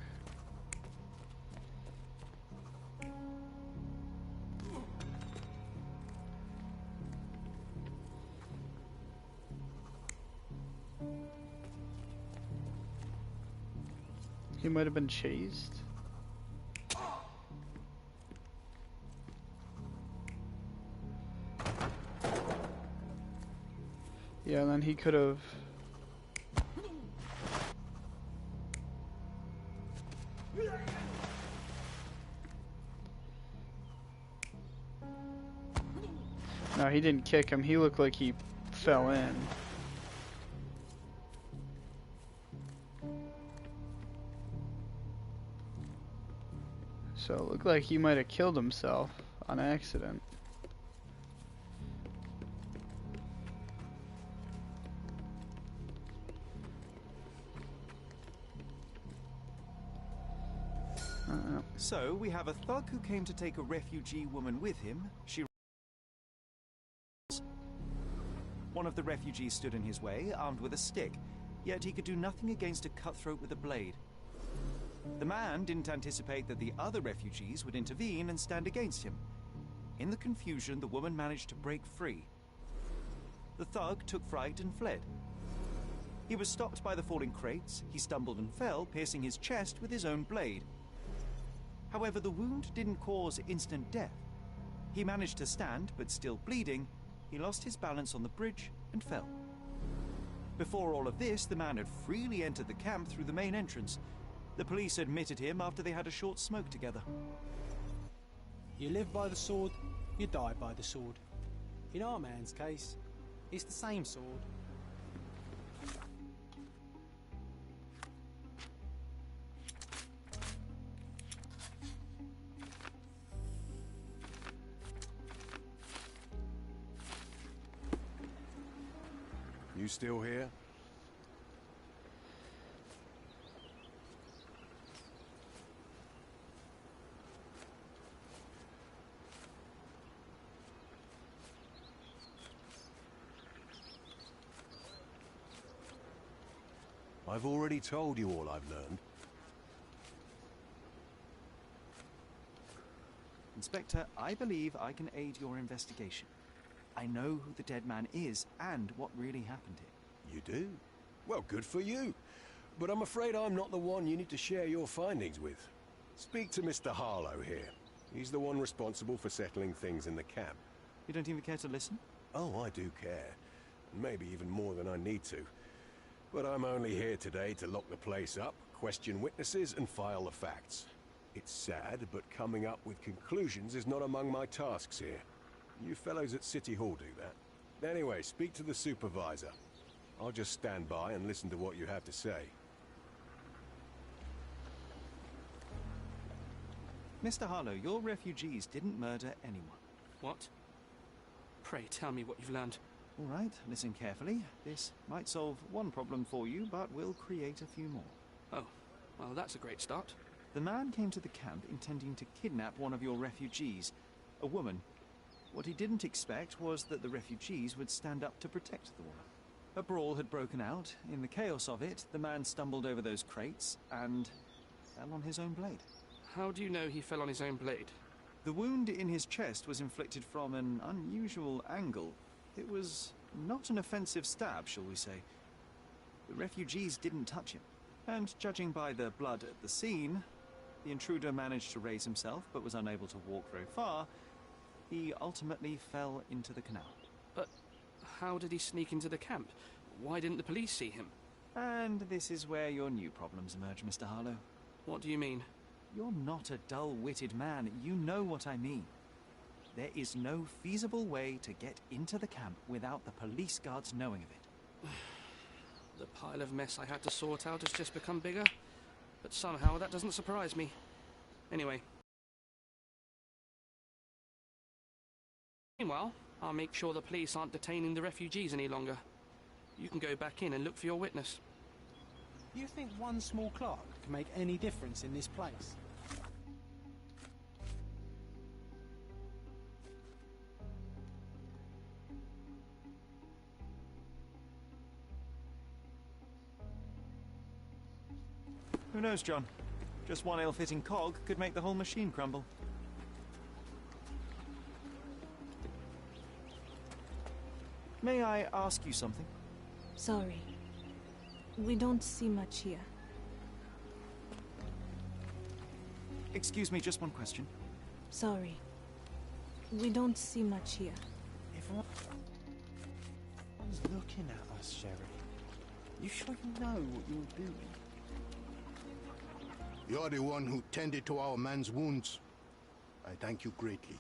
He might have been chased. Yeah, and then he could have. No, he didn't kick him. He looked like he fell in. So it looked like he might have killed himself on accident. So we have a thug who came to take a refugee woman with him. One of the refugees stood in his way, armed with a stick, yet he could do nothing against a cutthroat with a blade. The man didn't anticipate that the other refugees would intervene and stand against him. In the confusion, the woman managed to break free. The thug took fright and fled. He was stopped by the falling crates. He stumbled and fell, piercing his chest with his own blade. However, the wound didn't cause instant death. He managed to stand, but still bleeding, he lost his balance on the bridge and fell. Before all of this, the man had freely entered the camp through the main entrance. The police admitted him after they had a short smoke together. You live by the sword, you die by the sword. In our man's case, it's the same sword. You still here? I've already told you all I've learned. Inspector, I believe I can aid your investigation. I know who the dead man is and what really happened here. You do? Well, good for you. But I'm afraid I'm not the one you need to share your findings with. Speak to Mr. Harlow here. He's the one responsible for settling things in the camp. You don't even care to listen? Oh, I do care. Maybe even more than I need to. But I'm only here today to lock the place up, question witnesses, and file the facts. It's sad, but coming up with conclusions is not among my tasks here. You fellows at City Hall do that. Anyway, speak to the supervisor. I'll just stand by and listen to what you have to say. Mr. Harlow, your refugees didn't murder anyone. What? Pray tell me what you've learned. All right, listen carefully. This might solve one problem for you, but will create a few more. Oh, well, that's a great start. The man came to the camp intending to kidnap one of your refugees, a woman. What he didn't expect was that the refugees would stand up to protect the woman. A brawl had broken out. In the chaos of it, the man stumbled over those crates and fell on his own blade. How do you know he fell on his own blade? The wound in his chest was inflicted from an unusual angle. It was not an offensive stab, shall we say. The refugees didn't touch him. And judging by the blood at the scene, the intruder managed to raise himself but was unable to walk very far. He ultimately fell into the canal. But how did he sneak into the camp? Why didn't the police see him? And this is where your new problems emerge, Mr. Harlow. What do you mean? You're not a dull-witted man. You know what I mean. There is no feasible way to get into the camp without the police guards knowing of it. The pile of mess I had to sort out has just become bigger, but somehow that doesn't surprise me. Anyway. Meanwhile, I'll make sure the police aren't detaining the refugees any longer. You can go back in and look for your witness. You think one small clerk can make any difference in this place? Who knows, John? Just one ill-fitting cog could make the whole machine crumble. May I ask you something? Sorry. We don't see much here. Excuse me, just one question. Sorry. We don't see much here. Everyone's looking at us, Sherry. You sure you know what you're doing? You're the one who tended to our man's wounds. I thank you greatly.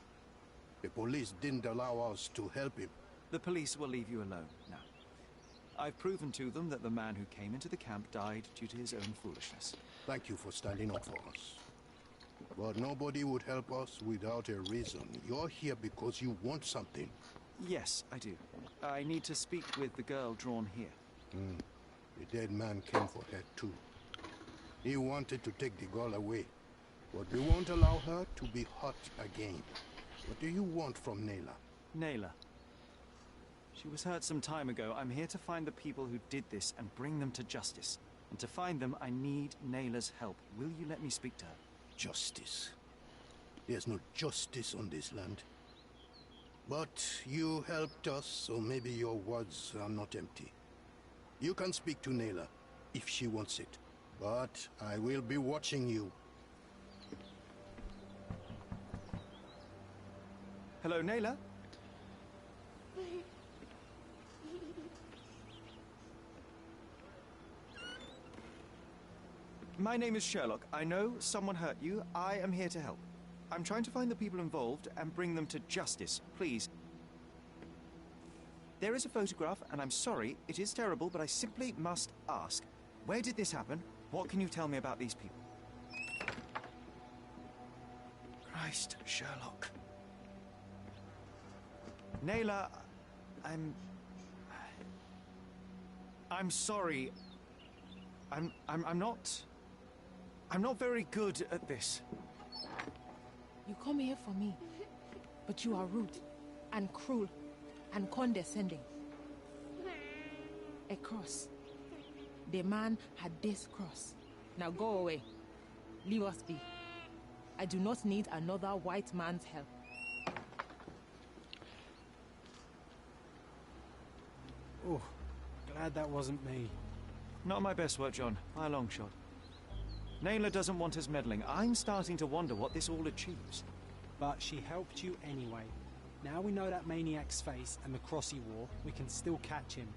The police didn't allow us to help him. The police will leave you alone now. I've proven to them that the man who came into the camp died due to his own foolishness. Thank you for standing up for us. But nobody would help us without a reason. You're here because you want something. Yes, I do. I need to speak with the girl drawn here. The dead man came for her too. He wanted to take the girl away, but we won't allow her to be hurt again. What do you want from Nayla? Nayla. She was hurt some time ago. I'm here to find the people who did this and bring them to justice. And to find them, I need Nayla's help. Will you let me speak to her? Justice. There's no justice on this land. But you helped us, so maybe your words are not empty. You can speak to Nayla, if she wants it. But I will be watching you. Hello, Nayla? My name is Sherlock. I know someone hurt you. I am here to help. I'm trying to find the people involved and bring them to justice. Please. There is a photograph, and I'm sorry, it is terrible, but I simply must ask. Where did this happen? What can you tell me about these people? Christ, Sherlock. Naylor, I'm sorry. I'm not very good at this. You come here for me, but you are rude and cruel and condescending. A cross. The man had this cross. Now go away. Leave us be. I do not need another white man's help. Oh, glad that wasn't me. Not my best work, John, by a long shot. Naylor doesn't want us meddling. I'm starting to wonder what this all achieves. But she helped you anyway. Now we know that maniac's face and the cross he wore, we can still catch him.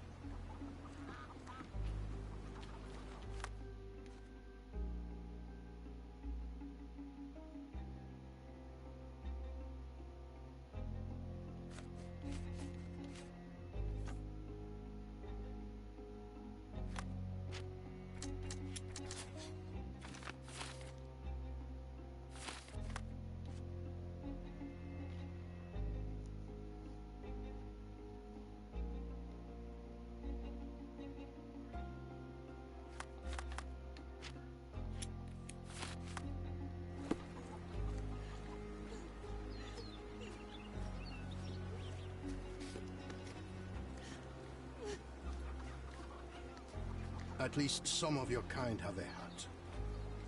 At least some of your kind have a heart.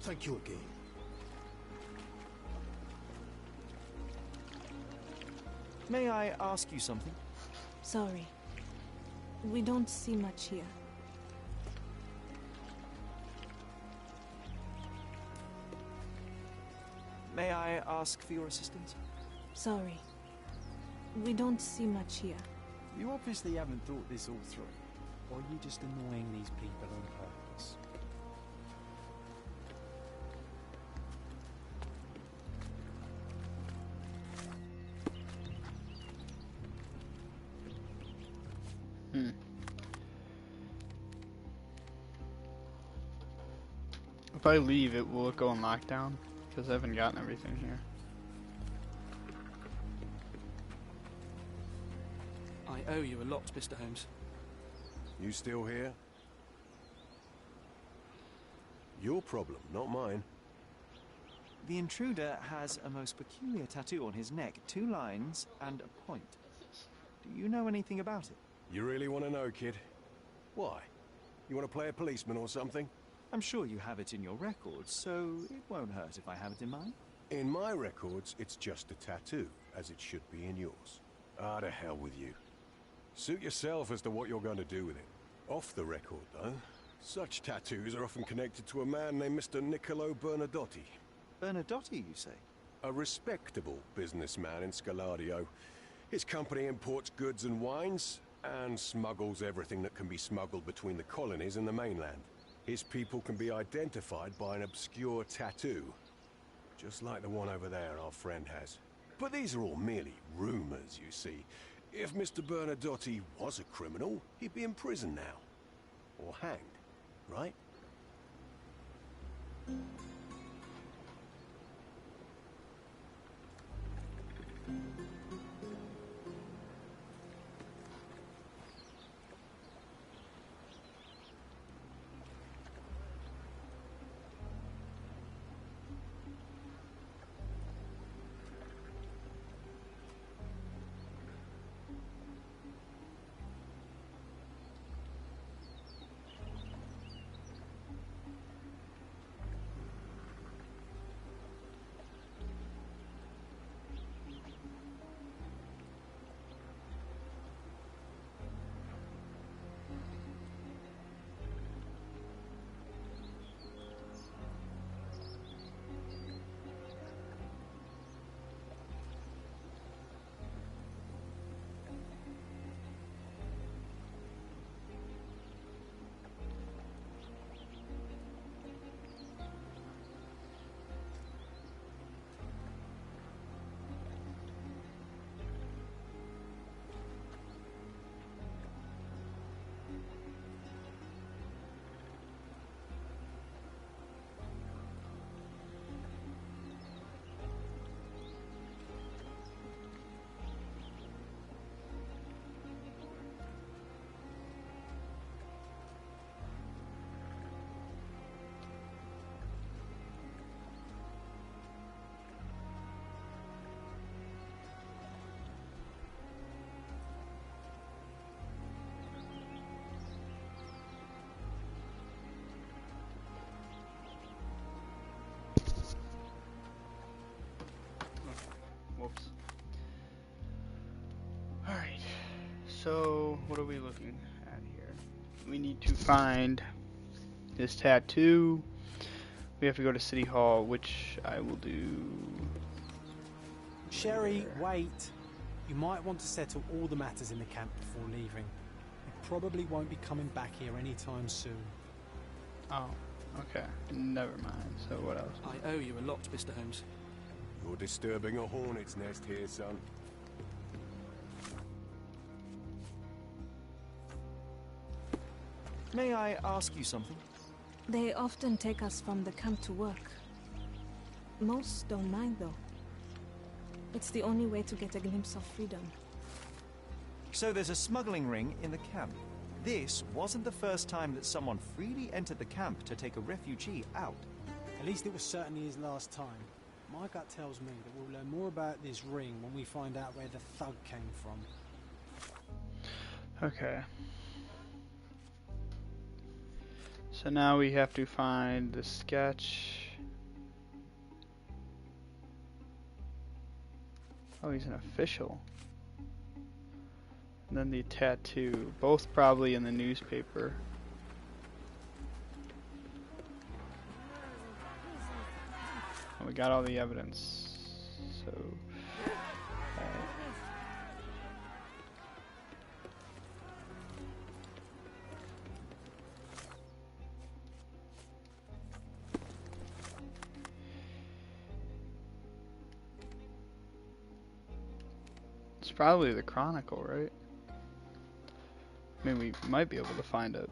Thank you again. May I ask you something? Sorry. We don't see much here. May I ask for your assistance? Sorry. We don't see much here. You obviously haven't thought this all through. Or are you just annoying these people on purpose? If I leave, will it go on lockdown? Because I haven't gotten everything here. I owe you a lot, Mr. Holmes. You still here? Your problem, not mine. The intruder has a most peculiar tattoo on his neck, 2 lines and a point. Do you know anything about it? You really want to know, kid? Why? You want to play a policeman or something? I'm sure you have it in your records, so it won't hurt if I have it in mine. In my records, it's just a tattoo, as it should be in yours. Ah, to hell with you. Suit yourself as to what you're going to do with it. Off the record, though, such tattoos are often connected to a man named Mr. Niccolo Bernadotti. Bernadotti, you say? A respectable businessman in Scaladio. His company imports goods and wines, and smuggles everything that can be smuggled between the colonies and the mainland. His people can be identified by an obscure tattoo, just like the one over there our friend has. But these are all merely rumors, you see. If Mr. Bernadotti was a criminal, he'd be in prison now. Or hanged, right? So, what are we looking at here? We need to find this tattoo. We have to go to City Hall, which I will do. Sherry, wait. You might want to settle all the matters in the camp before leaving. You probably won't be coming back here anytime soon. Oh, okay. Never mind. So what else? I owe you a lot, Mr. Holmes. You're disturbing a hornet's nest here, son. May I ask you something? They often take us from the camp to work. Most don't mind, though. It's the only way to get a glimpse of freedom. So there's a smuggling ring in the camp. This wasn't the first time that someone freely entered the camp to take a refugee out. At least it was certainly his last time. My gut tells me that we'll learn more about this ring when we find out where the thug came from. Okay. So now we have to find the sketch. Oh, he's an official. And then the tattoo. Both probably in the newspaper. Oh, we got all the evidence. So... It's probably the Chronicle, right? I mean, we might be able to find it.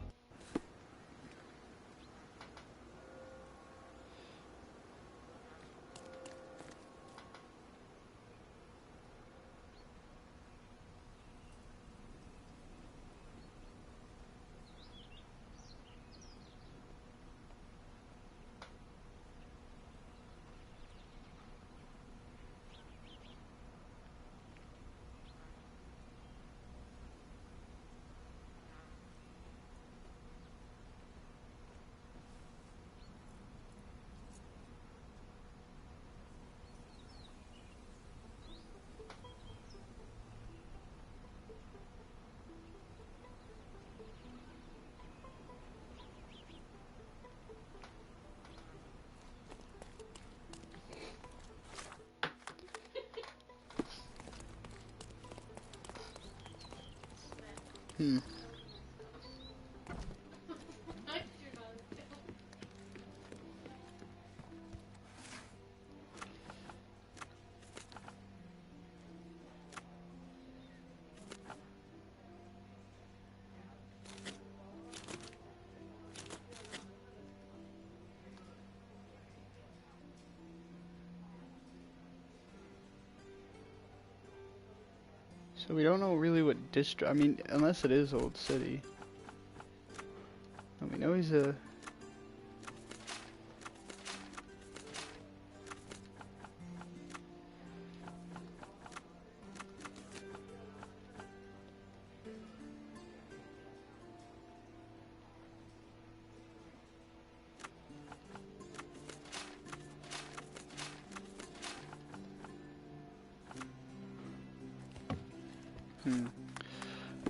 Hmm. So we don't know really what district, I mean, unless it is Old City. And we know he's a...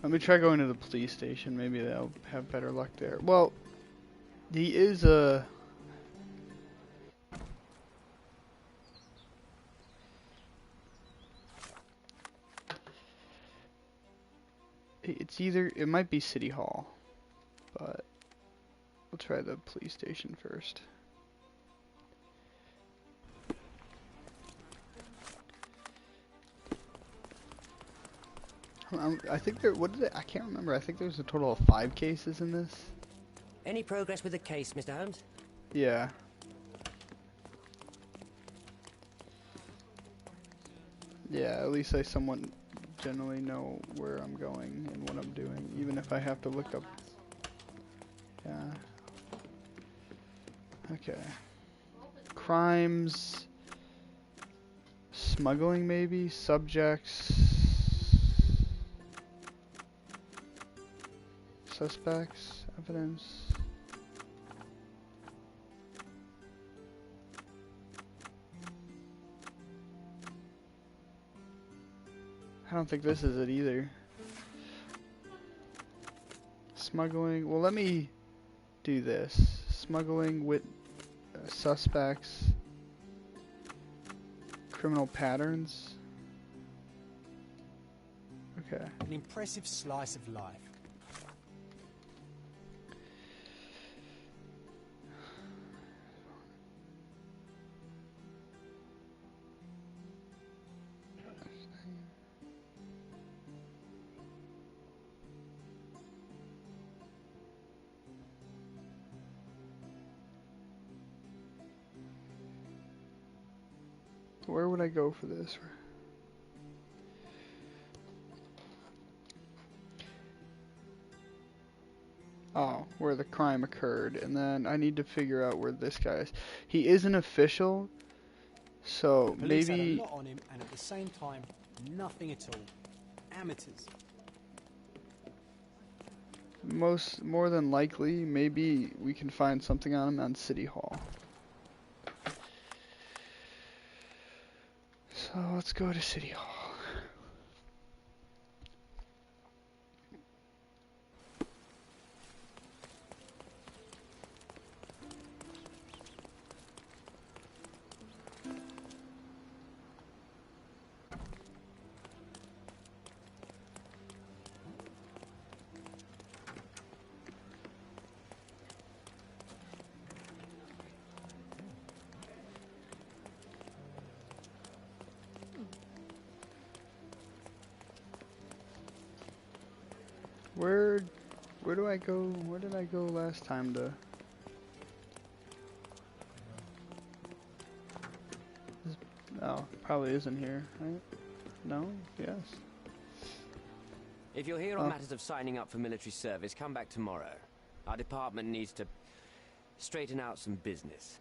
Let me try going to the police station. Maybe they'll have better luck there. Well, he is a... It's either... It might be City Hall. But we'll try the police station first. I think there. What did it? I can't remember. I think there's a total of 5 cases in this. Any progress with the case, Mr. Holmes? Yeah. Yeah. At least I somewhat generally know where I'm going and what I'm doing, even if I have to look up. Yeah. Okay. Crimes. Smuggling, maybe. Subjects. Suspects, evidence. I don't think this is it either. Smuggling. Well, let me do this. Smuggling with suspects. Criminal patterns. Okay. An impressive slice of life. Where would I go for this? Oh, where the crime occurred, and then I need to figure out where this guy is. He is an official, so Police maybe had a lot on him, and at the same time, nothing at all. Amateurs. more than likely, maybe we can find something on him on City Hall. So let's go to City Hall. Where do I go? Where did I go last time to? Oh, probably isn't here, right? No? Yes. If you're here on matters of signing up for military service, come back tomorrow. Our department needs to straighten out some business.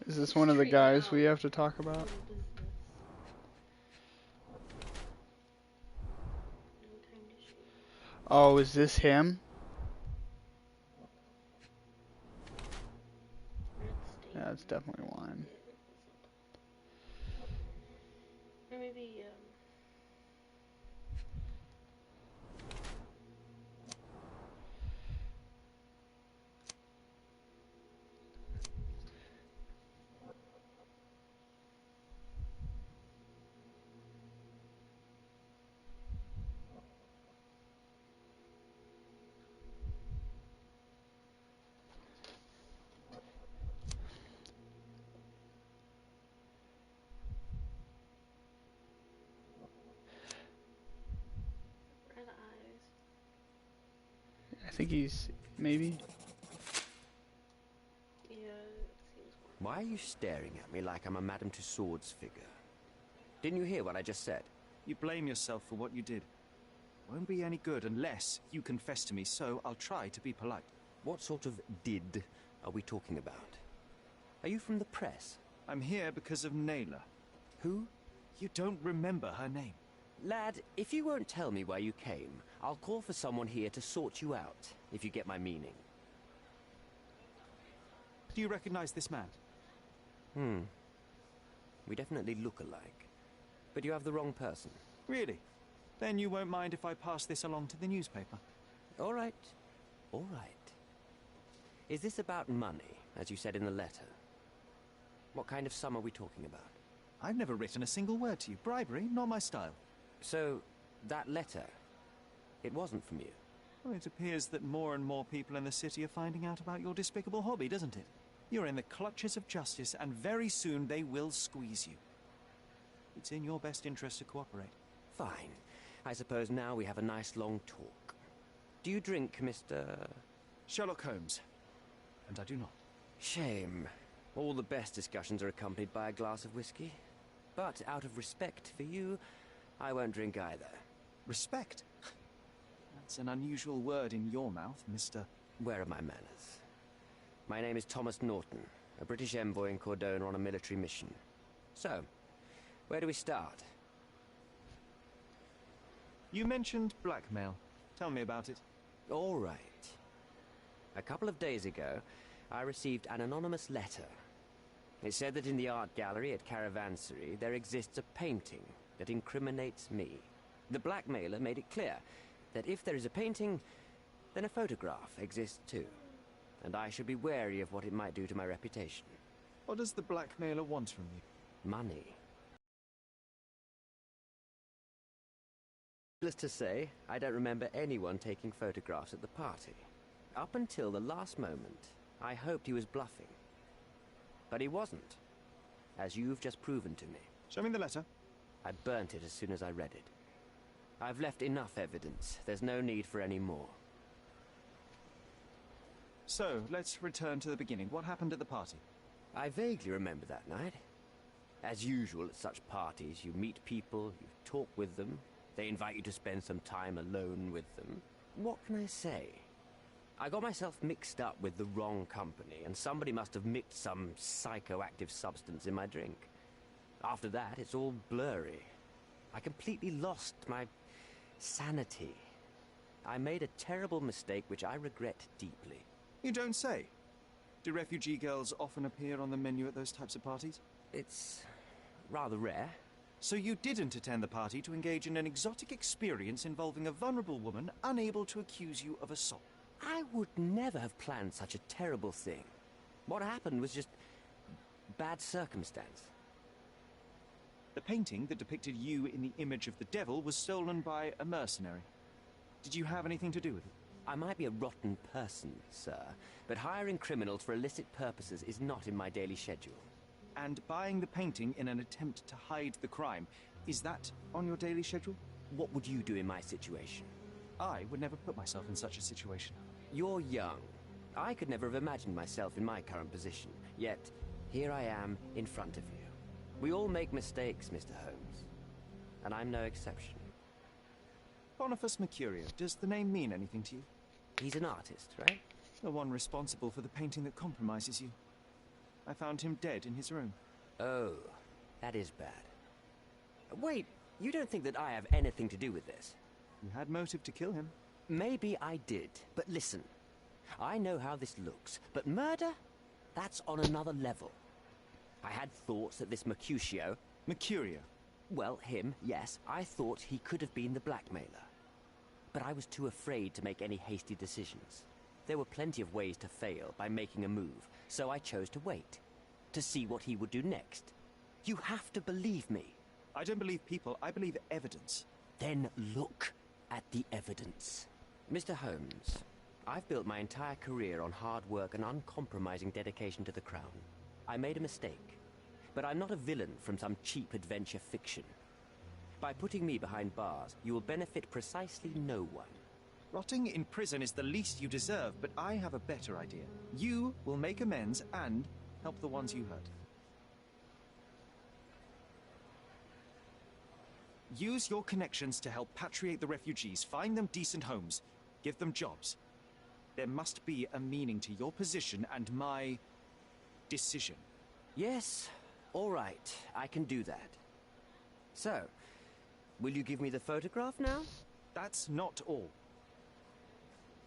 Is this one of the guys we have to talk about? Oh, is this him? Yeah, it's definitely wine. Or maybe, red eyes. I think he's maybe. Yeah, it seems more. Why are you staring at me like I'm a Madame Tussauds figure? Didn't you hear what I just said? You blame yourself for what you did. Won't be any good unless you confess to me, so I'll try to be polite. What sort of did are we talking about? Are you from the press? I'm here because of Naylor. Who? You don't remember her name. Lad, if you won't tell me where you came, I'll call for someone here to sort you out, if you get my meaning. Do you recognize this man? We definitely look alike. But you have the wrong person. Really? Then you won't mind if I pass this along to the newspaper? All right. All right. Is this about money, as you said in the letter? What kind of sum are we talking about? I've never written a single word to you. Bribery, not my style. So, that letter, it wasn't from you? Well, it appears that more and more people in the city are finding out about your despicable hobby, doesn't it? You're in the clutches of justice, and very soon they will squeeze you. It's in your best interest to cooperate. Fine. I suppose now we have a nice long talk. Do you drink, Mr. Sherlock Holmes. And I do not. Shame. All the best discussions are accompanied by a glass of whiskey. But out of respect for you, I won't drink either. Respect? That's an unusual word in your mouth, Mr. Where are my manners? My name is Thomas Norton, a British envoy in Cordona on a military mission. So, where do we start? You mentioned blackmail. Tell me about it. All right. A couple of days ago, I received an anonymous letter. It said that in the art gallery at Caravansary there exists a painting that incriminates me. The blackmailer made it clear. that if there is a painting, then a photograph exists too. And I should be wary of what it might do to my reputation. What does the blackmailer want from you? Money. Needless to say, I don't remember anyone taking photographs at the party. Up until the last moment, I hoped he was bluffing. But he wasn't, as you've just proven to me. Show me the letter. I burnt it as soon as I read it. I've left enough evidence. There's no need for any more. So, let's return to the beginning. What happened at the party? I vaguely remember that night. As usual at such parties, you meet people, you talk with them, they invite you to spend some time alone with them. What can I say? I got myself mixed up with the wrong company, and somebody must have mixed some psychoactive substance in my drink. After that, it's all blurry. I completely lost my sanity. I made a terrible mistake which I regret deeply. You don't say. Do refugee girls often appear on the menu at those types of parties? It's rather rare. So you didn't attend the party to engage in an exotic experience involving a vulnerable woman unable to accuse you of assault? I would never have planned such a terrible thing. What happened was just bad circumstance. The painting that depicted you in the image of the devil was stolen by a mercenary. Did you have anything to do with it? I might be a rotten person, sir, but hiring criminals for illicit purposes is not in my daily schedule. And buying the painting in an attempt to hide the crime, is that on your daily schedule? What would you do in my situation? I would never put myself in such a situation. You're young. I could never have imagined myself in my current position, yet here I am in front of you. We all make mistakes, Mr. Holmes, and I'm no exception. Boniface Mercurio, does the name mean anything to you? He's an artist, right? The one responsible for the painting that compromises you. I found him dead in his room. Oh, that is bad. Wait, you don't think that I have anything to do with this? You had motive to kill him. Maybe I did, but listen. I know how this looks, but murder? That's on another level. I had thoughts that this Mercutio... Mercurio? Well, him, yes. I thought he could have been the blackmailer. But I was too afraid to make any hasty decisions. There were plenty of ways to fail by making a move, so I chose to wait. To see what he would do next. You have to believe me. I don't believe people, I believe evidence. Then look at the evidence. Mr. Holmes, I've built my entire career on hard work and uncompromising dedication to the Crown. I made a mistake, but I'm not a villain from some cheap adventure fiction. By putting me behind bars, you will benefit precisely no one. Rotting in prison is the least you deserve, but I have a better idea. You will make amends and help the ones you hurt. Use your connections to help patriate the refugees, find them decent homes, give them jobs. There must be a meaning to your position and my decision. Yes, all right, I can do that. So, will you give me the photograph now? That's not all.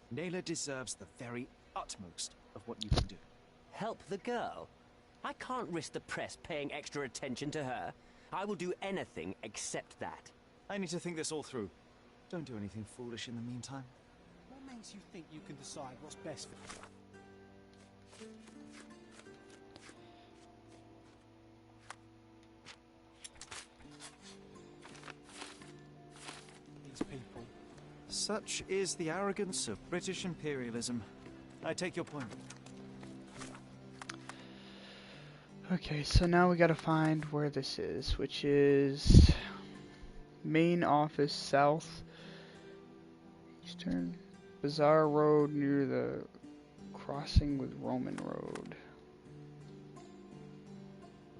Naylor deserves the very utmost of what you can do. Help the girl? I can't risk the press paying extra attention to her. I will do anything except that. I need to think this all through. Don't do anything foolish in the meantime. What makes you think you can decide what's best for these people? Such is the arrogance of British imperialism. I take your point. Okay, so now we gotta find where this is, which is main office south, eastern, Bazaar Road near the crossing with Roman Road.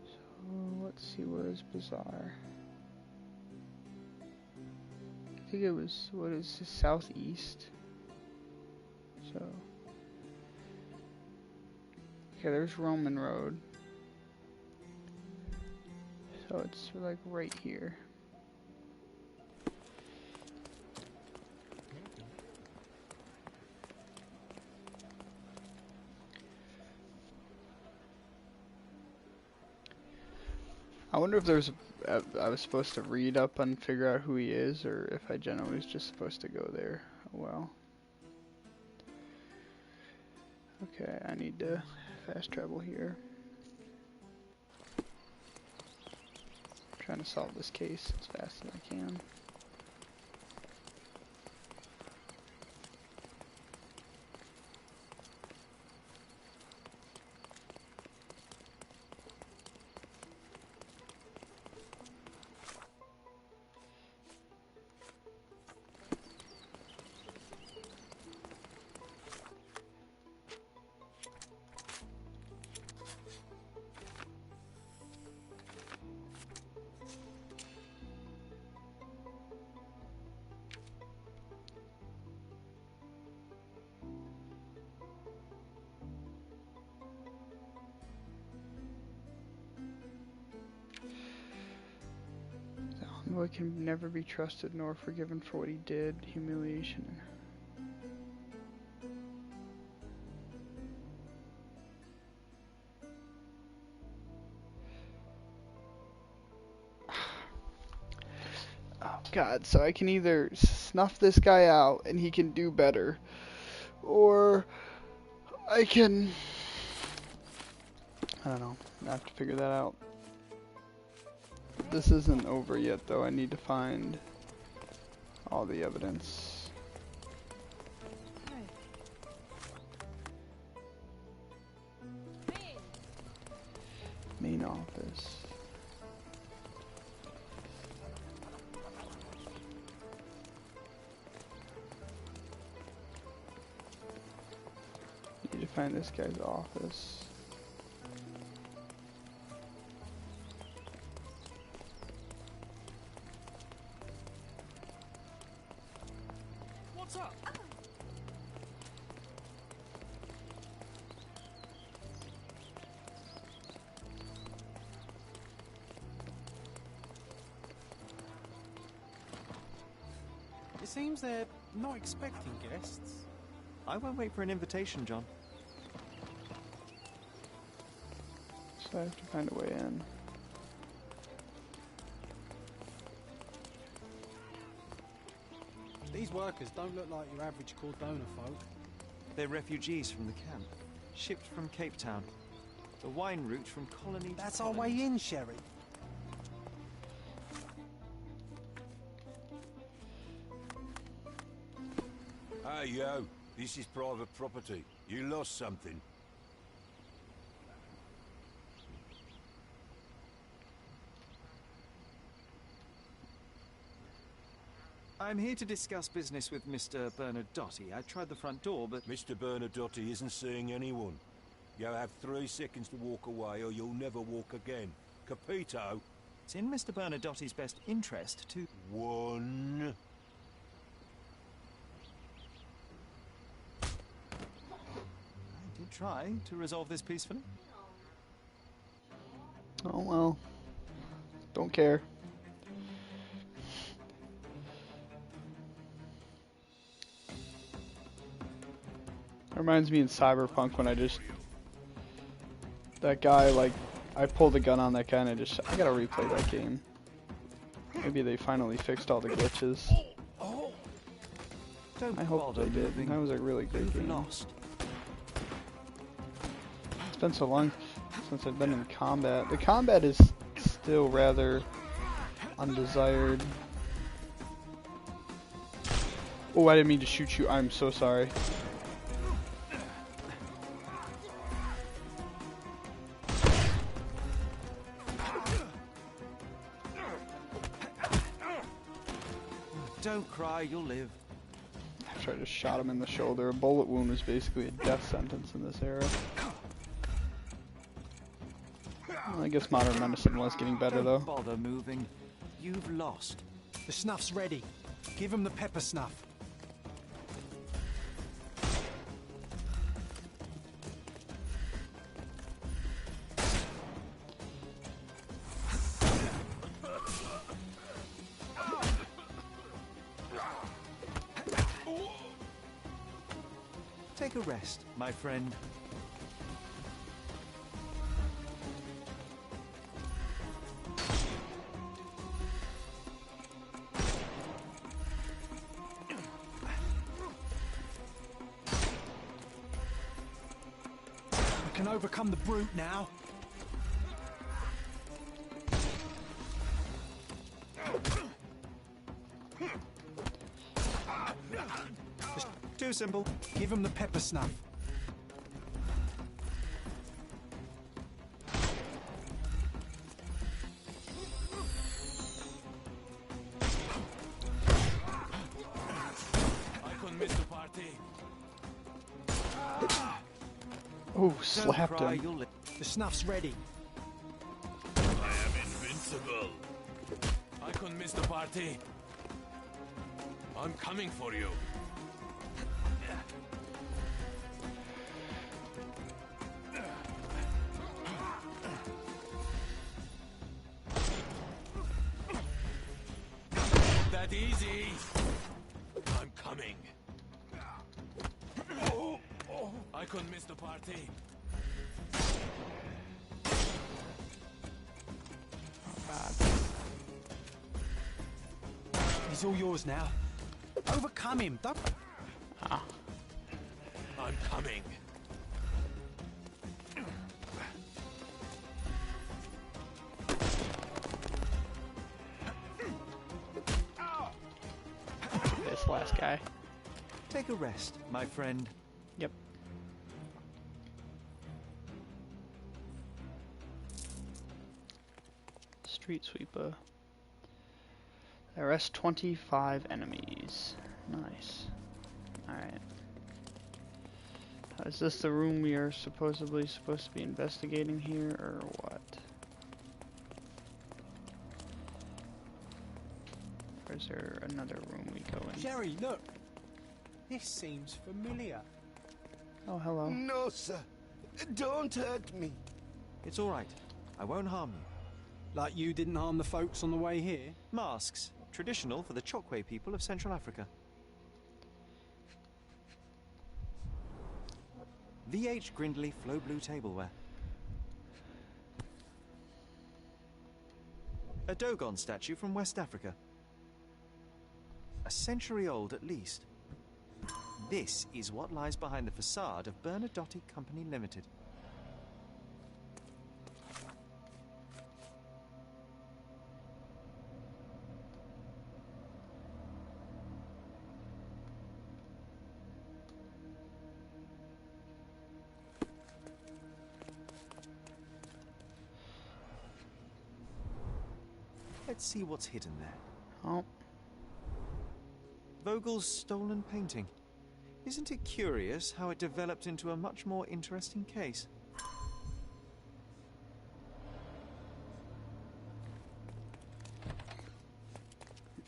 So let's see, where is Bazaar? I think it was, what is this, southeast? So, okay, there's Roman Road. So it's like right here. I wonder if there's I was supposed to read up and figure out who he is, or if I generally was just supposed to go there. Oh well. Okay, I need to fast travel here. Trying to solve this case as fast as I can. The envoy can never be trusted nor forgiven for what he did. Humiliation. Oh god, so I can either snuff this guy out and he can do better, or I don't know, I have to figure that out. This isn't over yet though, I need to find all the evidence. Main office. Need to find this guy's office. What's up? It seems they're not expecting guests. I won't wait for an invitation, John. So I have to find a way in. These workers don't look like your average Cordona folk. They're refugees from the camp, shipped from Cape Town. The wine route from colony to That's our colony. way in, Sherry. Hey, yo. This is private property. You lost something. I'm here to discuss business with Mr. Bernadotti. I tried the front door, but... Mr. Bernadotti isn't seeing anyone. You have 3 seconds to walk away or you'll never walk again. Capito? It's in Mr. Bernadotti's best interest to... 1. I did try to resolve this peacefully. Oh well. Don't care. It reminds me in Cyberpunk when I that guy, like, I pulled a gun on that guy and I gotta replay that game. Maybe they finally fixed all the glitches. I hope they did. That was a really great game. It's been so long since I've been in combat. The combat is still rather undesired. Oh, I didn't mean to shoot you. I'm so sorry. Don't cry, you'll live. I tried to shot him in the shoulder. A bullet wound was basically a death sentence in this era. Well, I guess modern medicine was getting better though. Don't bother moving. You've lost. The snuff's ready. Give him the pepper snuff. Take a rest, my friend. can overcome the brute now. Just too simple. Give him the pepper snuff. Oh, slapped cry, him. The snuff's ready. I am invincible. I couldn't miss the party. I'm coming for you. That easy. I'm coming. I couldn't miss the party. He's all yours now. Overcome him. Don't... Ah. I'm coming. This last guy. Take a rest, my friend. Yep. Street sweeper. Arrest 25 enemies. Nice. Alright. Is this the room we are supposedly supposed to be investigating here, or what? Or is there another room we go in? Sherry, look. This seems familiar. Oh, hello. No, sir. Don't hurt me. It's all right. I won't harm you. Like you didn't harm the folks on the way here? Masks. Traditional for the Chokwe people of Central Africa. V.H. Grindley Flow Blue Tableware. A Dogon statue from West Africa. A century old at least. This is what lies behind the facade of Bernadotte Company Limited. Let's see what's hidden there. Oh. Vogel's stolen painting. Isn't it curious how it developed into a much more interesting case?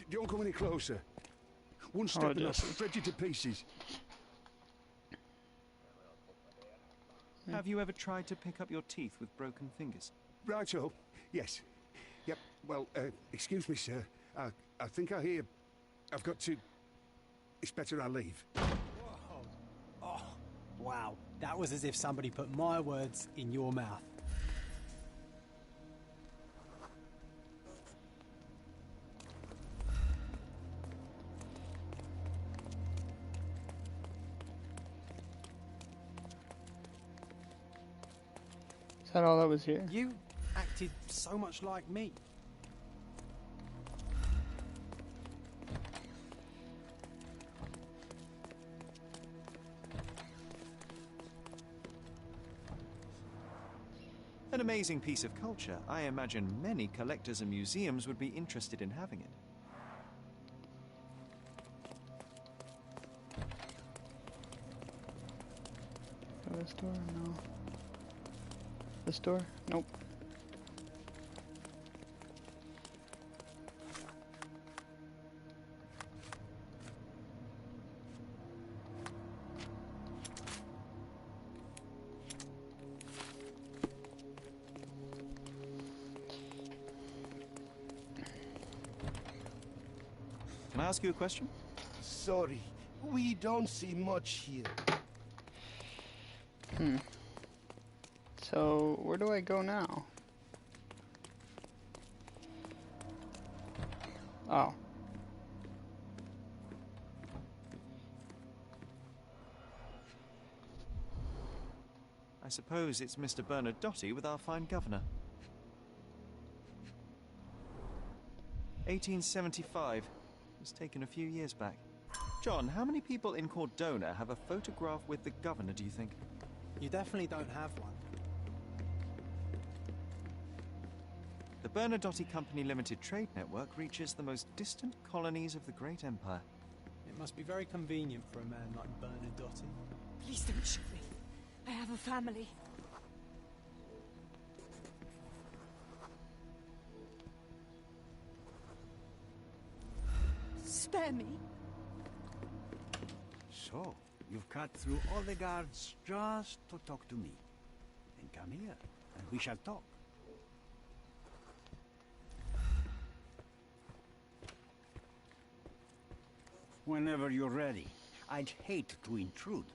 Don't come any closer. One step and I'll shred you to pieces. Have you ever tried to pick up your teeth with broken fingers? Righto. Yes. Yep. Well, excuse me, sir. I think I hear... I've got to... It's better I leave. Oh, wow. That was as if somebody put my words in your mouth. Is that all that was here? You acted so much like me. An amazing piece of culture. I imagine many collectors and museums would be interested in having it. Go this door? No. This door? Nope. Can I ask you a question? Sorry, we don't see much here. So, where do I go now? Oh. I suppose it's Mr. Bernadotte with our fine governor. 1875. It was taken a few years back. John, how many people in Cordona have a photograph with the governor, do you think? You definitely don't have one. The Bernadotte Company Limited Trade Network reaches the most distant colonies of the Great Empire. It must be very convenient for a man like Bernadotte. Please don't shoot me. I have a family. Spare me. So, you've cut through all the guards just to talk to me. Then come here, and we shall talk. Whenever you're ready. I'd hate to intrude.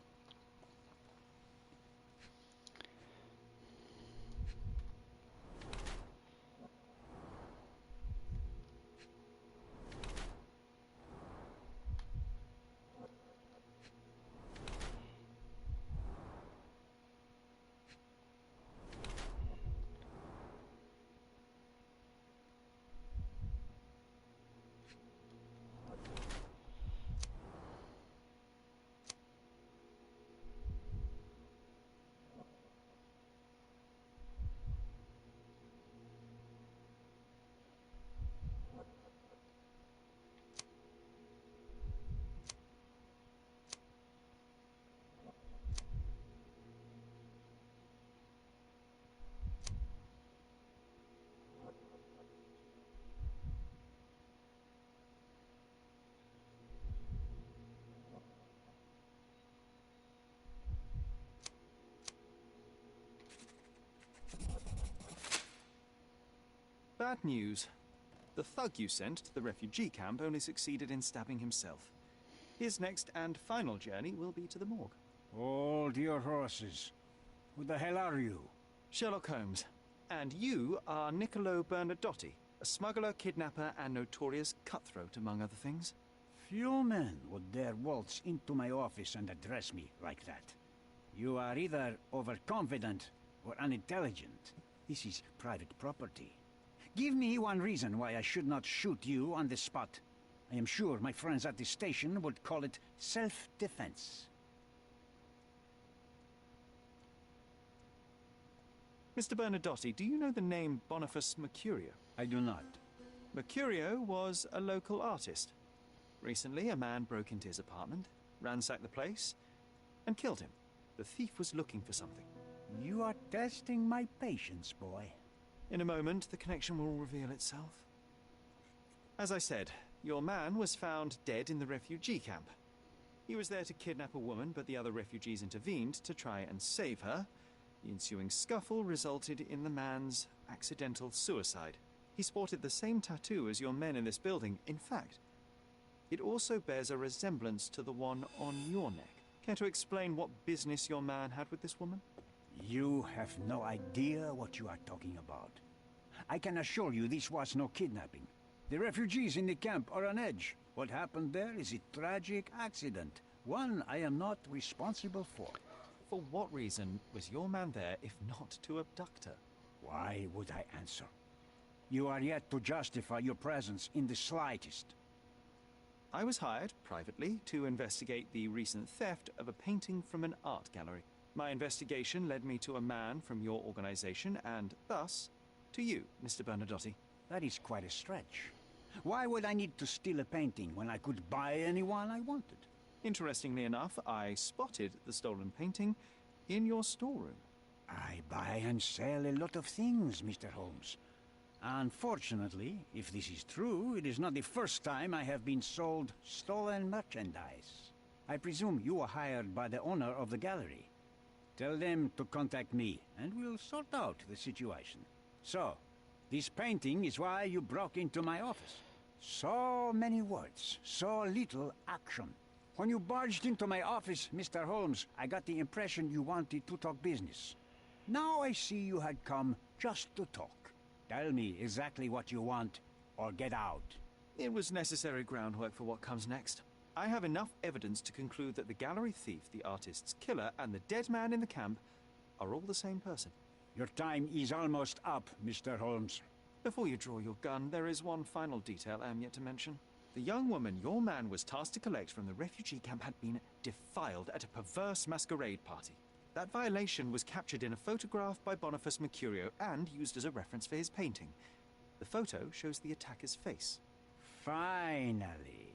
Bad news. The thug you sent to the refugee camp only succeeded in stabbing himself. His next and final journey will be to the morgue. Hold your horses. Who the hell are you? Sherlock Holmes. And you are Niccolo Bernadotte, a smuggler, kidnapper, and notorious cutthroat, among other things. Few men would dare waltz into my office and address me like that. You are either overconfident or unintelligent. This is private property. Give me one reason why I should not shoot you on the spot. I am sure my friends at the station would call it self-defense. Mr. Bernadotte, do you know the name Boniface Mercurio? I do not. Mercurio was a local artist. Recently, a man broke into his apartment, ransacked the place, and killed him. The thief was looking for something. You are testing my patience, boy. In a moment, the connection will reveal itself. As I said, your man was found dead in the refugee camp. He was there to kidnap a woman, but the other refugees intervened to try and save her. The ensuing scuffle resulted in the man's accidental suicide. He sported the same tattoo as your men in this building. In fact, it also bears a resemblance to the one on your neck. Care to explain what business your man had with this woman? You have no idea what you are talking about. I can assure you this was no kidnapping. The refugees in the camp are on edge. What happened there is a tragic accident, one I am not responsible for. For what reason was your man there if not to abduct her? Why would I answer? You are yet to justify your presence in the slightest. I was hired, privately, to investigate the recent theft of a painting from an art gallery. My investigation led me to a man from your organization, and thus, to you, Mr. Bernadotte. That is quite a stretch. Why would I need to steal a painting when I could buy anyone I wanted? Interestingly enough, I spotted the stolen painting in your storeroom. I buy and sell a lot of things, Mr. Holmes. Unfortunately, if this is true, it is not the first time I have been sold stolen merchandise. I presume you were hired by the owner of the gallery. Tell them to contact me, and we'll sort out the situation. So, this painting is why you broke into my office. So many words, so little action. When you barged into my office, Mr. Holmes, I got the impression you wanted to talk business. Now I see you had come just to talk. Tell me exactly what you want, or get out. It was necessary groundwork for what comes next. I have enough evidence to conclude that the gallery thief, the artist's killer, and the dead man in the camp are all the same person. Your time is almost up, Mr. Holmes. Before you draw your gun, there is one final detail I am yet to mention. The young woman your man was tasked to collect from the refugee camp had been defiled at a perverse masquerade party. That violation was captured in a photograph by Boniface Mercurio and used as a reference for his painting. The photo shows the attacker's face. Finally.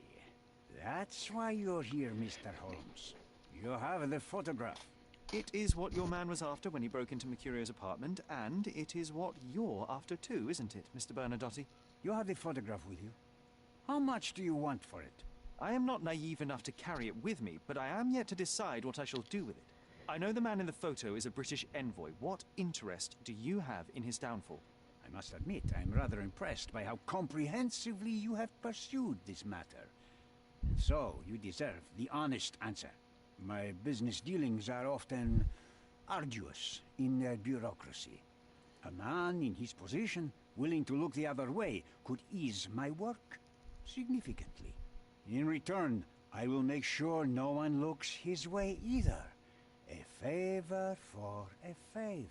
That's why you're here, Mr. Holmes. You have the photograph. It is what your man was after when he broke into Mercurio's apartment, and it is what you're after too, isn't it, Mr. Bernadotte? You have the photograph with you. How much do you want for it? I am not naive enough to carry it with me, but I am yet to decide what I shall do with it. I know the man in the photo is a British envoy. What interest do you have in his downfall? I must admit, I'm rather impressed by how comprehensively you have pursued this matter. And so, you deserve the honest answer. My business dealings are often arduous in their bureaucracy. A man in his position, willing to look the other way, could ease my work significantly. In return, I will make sure no one looks his way either. A favor for a favor.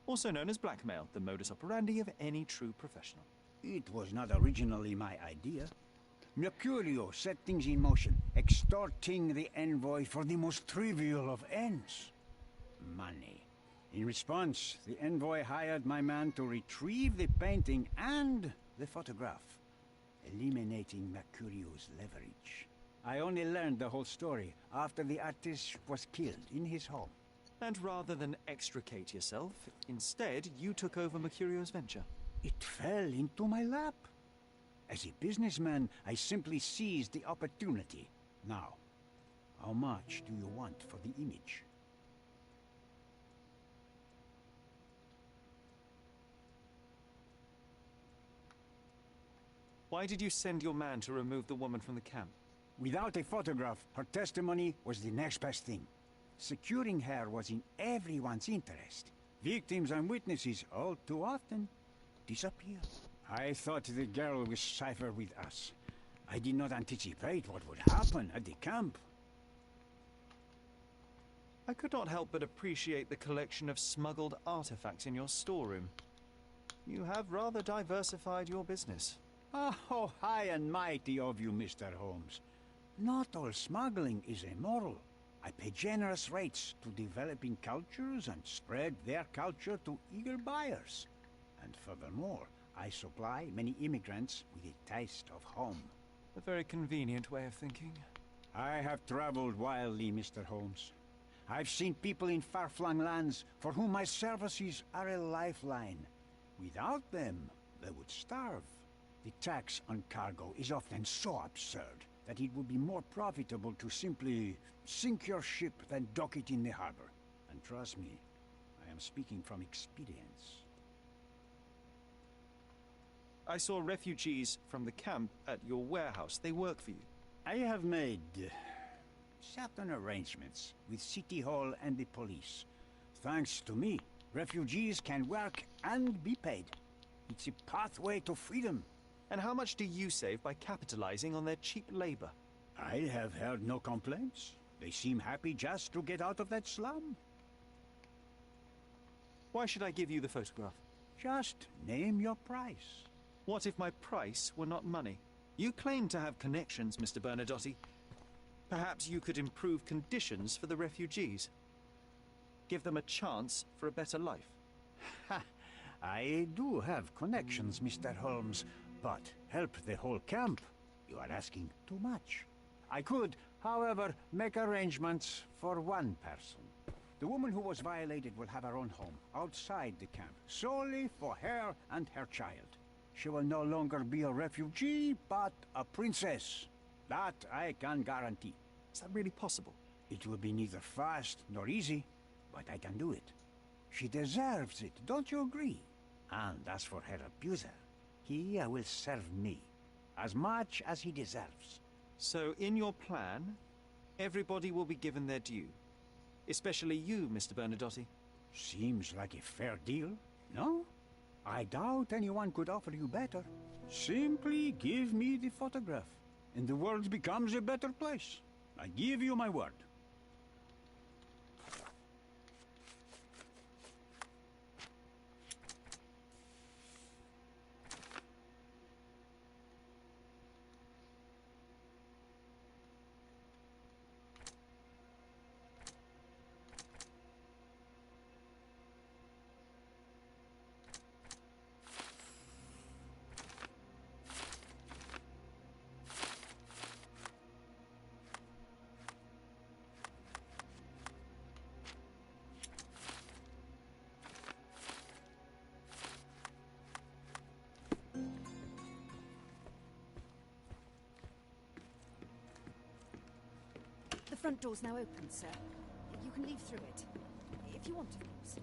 Also known as blackmail, the modus operandi of any true professional. It was not originally my idea. Mercurio set things in motion, extorting the envoy for the most trivial of ends. Money. In response, the envoy hired my man to retrieve the painting and the photograph, eliminating Mercurio's leverage. I only learned the whole story after the artist was killed in his home. And rather than extricate yourself, instead you took over Mercurio's venture. It fell into my lap. As a businessman, I simply seized the opportunity. Now, how much do you want for the image? Why did you send your man to remove the woman from the camp? Without a photograph, her testimony was the next best thing. Securing her was in everyone's interest. Victims and witnesses all too often disappear. I thought the girl was safer with us. I did not anticipate what would happen at the camp. I could not help but appreciate the collection of smuggled artifacts in your storeroom. You have rather diversified your business. Oh, high and mighty of you, Mr. Holmes. Not all smuggling is immoral. I pay generous rates to developing cultures and spread their culture to eager buyers. And furthermore, I supply many immigrants with a taste of home. A very convenient way of thinking. I have traveled wildly, Mr. Holmes. I've seen people in far-flung lands for whom my services are a lifeline. Without them, they would starve. The tax on cargo is often so absurd that it would be more profitable to simply sink your ship than dock it in the harbor. And trust me, I am speaking from experience. I saw refugees from the camp at your warehouse. They work for you. I have made certain arrangements with City Hall and the police. Thanks to me, refugees can work and be paid. It's a pathway to freedom. And how much do you save by capitalizing on their cheap labor? I have heard no complaints. They seem happy just to get out of that slum. Why should I give you the photograph? Just name your price. What if my price were not money? You claim to have connections, Mr. Bernadotte. Perhaps you could improve conditions for the refugees. Give them a chance for a better life. Ha! I do have connections, Mr. Holmes, but help the whole camp? You are asking too much. I could, however, make arrangements for one person. The woman who was violated will have her own home outside the camp, solely for her and her child. She will no longer be a refugee, but a princess. That I can guarantee. Is that really possible? It will be neither fast nor easy, but I can do it. She deserves it, don't you agree? And as for her abuser, he will serve me, as much as he deserves. So, in your plan, everybody will be given their due. Especially you, Mr. Bernadotte. Seems like a fair deal, no? I doubt anyone could offer you better. Simply give me the photograph, and the world becomes a better place. I give you my word. front door's now open, sir. You can leave through it. If you want, of course.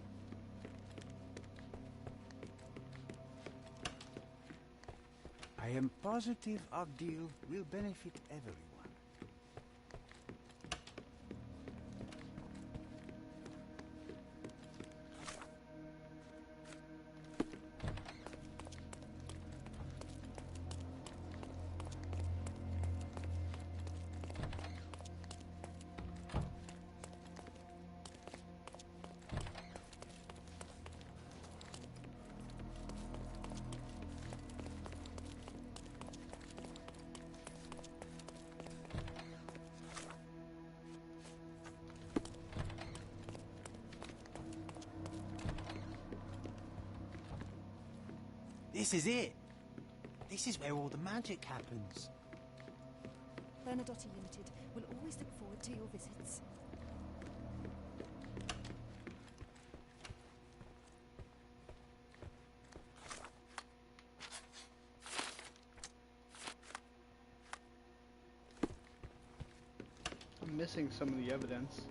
I am positive our deal will benefit everyone. This is it. This is where all the magic happens. Bernadotte Limited will always look forward to your visits. I'm missing some of the evidence.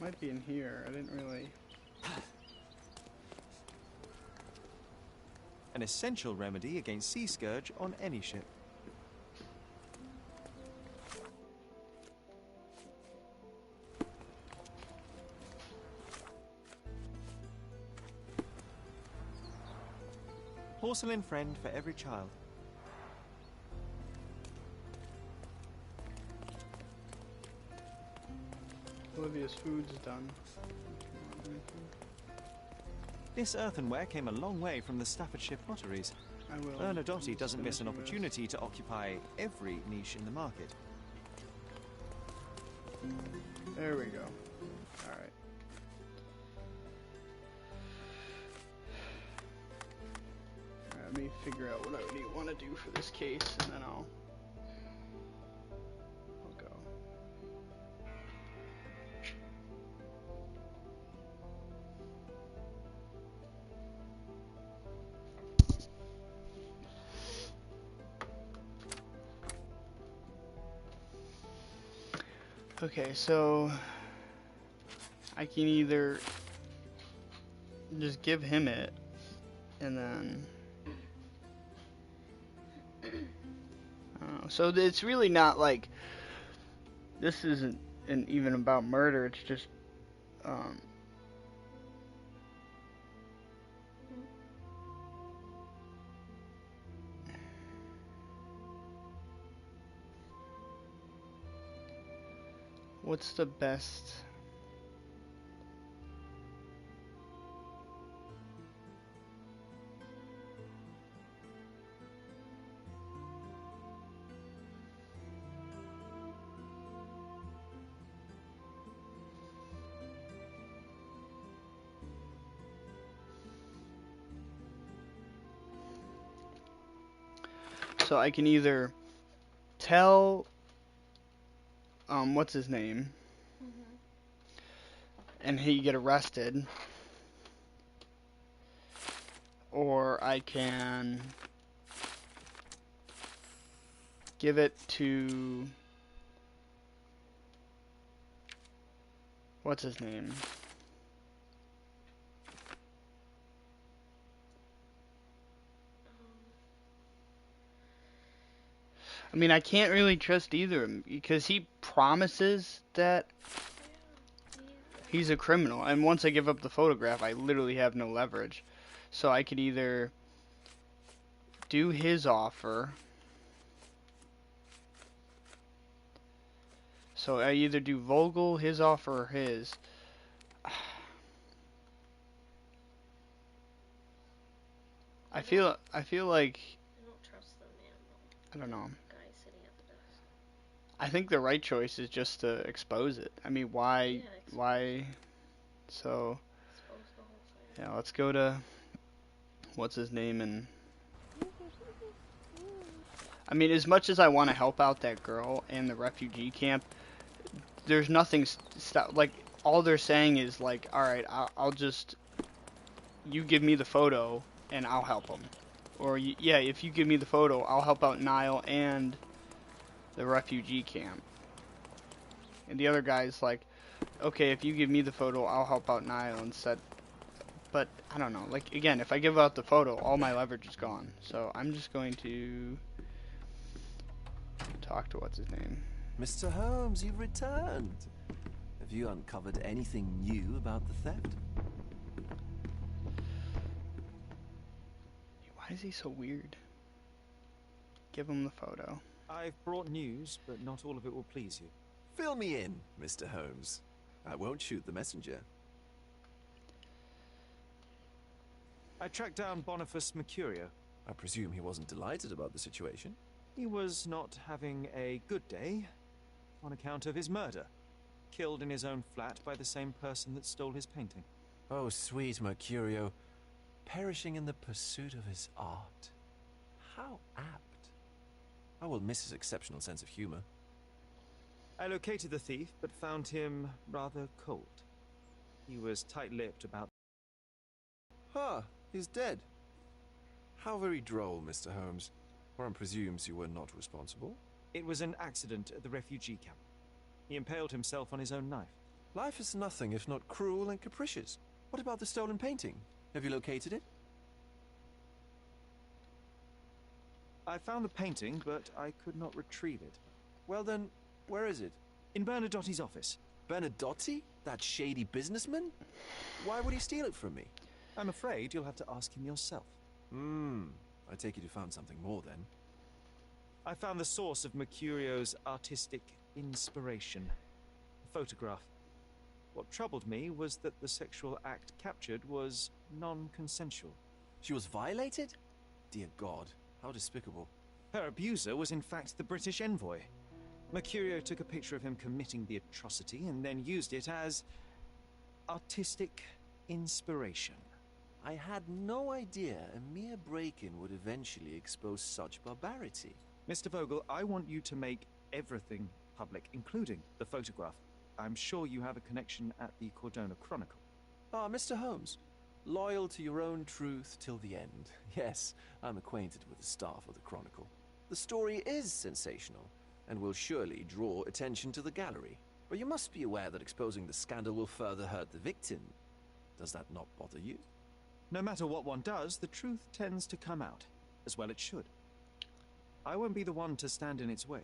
Might be in here. I didn't really. An essential remedy against sea scourge on any ship. Porcelain friend for every child. Olivia's food's done. This earthenware came a long way from the Staffordshire potteries. I will. Bernadotte doesn't miss an opportunity to occupy every niche in the market. There we go. Alright. Let me figure out what I really want to do for this case, and then I'll go. Okay, so I can either just give him it and then so it's really not like this isn't even about murder, it's just what's the best? So I can either tell what's his name, and he get arrested, or I can give it to what's his name? I mean, I can't really trust either of them because he promises that he's a criminal, and once I give up the photograph, I literally have no leverage. So I could either do his offer. So I either do Vogel, his offer, or his. I feel like I don't trust the man. I don't know. Guy sitting at the desk. I think the right choice is just to expose it. I mean, why? Why? So. Expose the whole thing. Yeah, let's go to. What's his name? And. I mean, as much as I want to help out that girl and the refugee camp, there's nothing like all they're saying is like, all right, I'll just you give me the photo and I'll help them, or yeah, if you give me the photo, I'll help out Niall and the refugee camp. And the other guy's like, okay, if you give me the photo, I'll help out Niall instead. But I don't know. Like again, if I give out the photo, all my leverage is gone. So I'm just going to talk to what's his name. Mr. Holmes, you've returned. Have you uncovered anything new about the theft? Why is he so weird? Give him the photo. I've brought news, but not all of it will please you. Fill me in, Mr. Holmes. I won't shoot the messenger. I tracked down Boniface Mercurio. I presume he wasn't delighted about the situation. He was not having a good day on account of his murder. Killed in his own flat by the same person that stole his painting. Oh, sweet Mercurio. Perishing in the pursuit of his art. How apt. I will miss his exceptional sense of humor. I located the thief, but found him rather cold. He was tight-lipped about... He's dead. How very droll, Mr. Holmes. Warren presumes you were not responsible. It was an accident at the refugee camp. He impaled himself on his own knife. Life is nothing if not cruel and capricious. What about the stolen painting? Have you located it? I found the painting, but I could not retrieve it. Well then, where is it? In Bernadotti's office. Bernadotti? That shady businessman? Why would he steal it from me? I'm afraid you'll have to ask him yourself. I take it you found something more then. I found the source of Mercurio's artistic inspiration. A photograph. What troubled me was that the sexual act captured was non-consensual. She was violated? Dear God, how despicable. Her abuser was in fact the British envoy. Mercurio took a picture of him committing the atrocity and then used it as artistic inspiration. I had no idea a mere break-in would eventually expose such barbarity. Mr. Vogel, I want you to make everything public, including the photograph. I'm sure you have a connection at the Cordona Chronicle. Ah, Mr. Holmes. Loyal to your own truth till the end. Yes, I'm acquainted with the staff of the Chronicle. The story is sensational, and will surely draw attention to the gallery. But you must be aware that exposing the scandal will further hurt the victim. Does that not bother you? No matter what one does, the truth tends to come out, as well it should. I won't be the one to stand in its way.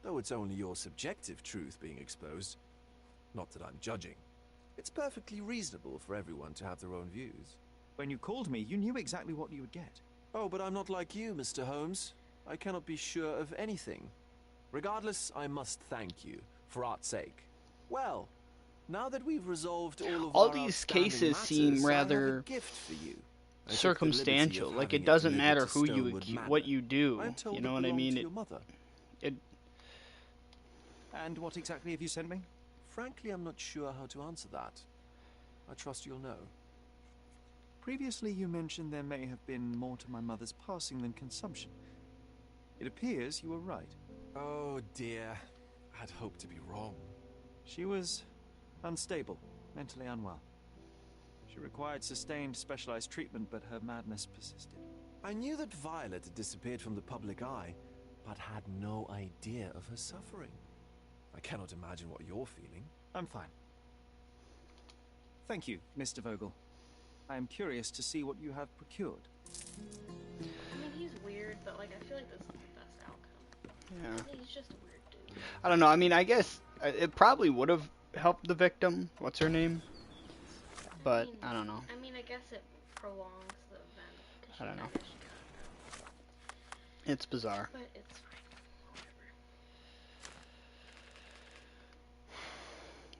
Though it's only your subjective truth being exposed. Not that I'm judging. It's perfectly reasonable for everyone to have their own views. When you called me, you knew exactly what you would get. Oh, but I'm not like you, Mr. Holmes. I cannot be sure of anything. Regardless, I must thank you, for art's sake. Well, now that we've resolved all of these cases seem rather circumstantial. Like it doesn't matter who you what you do. You know what I mean? And what exactly have you sent me? Frankly, I'm not sure how to answer that. I trust you'll know. Previously, you mentioned there may have been more to my mother's passing than consumption. It appears you were right. Oh dear, I'd hoped to be wrong. She was unstable, mentally unwell. She required sustained, specialized treatment, but her madness persisted. I knew that Violet had disappeared from the public eye, but had no idea of her suffering. I cannot imagine what you're feeling. I'm fine. Thank you, Mr. Vogel. I am curious to see what you have procured. I mean, he's weird, but like, I feel like this is the best outcome. Yeah. I think he's just a weird dude. I don't know. I mean, I guess it probably would have helped the victim. What's her name? But I don't know. I mean, I guess it prolongs the event. I don't know. It's bizarre. But it's fine.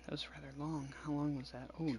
That was rather long. How long was that? Oh,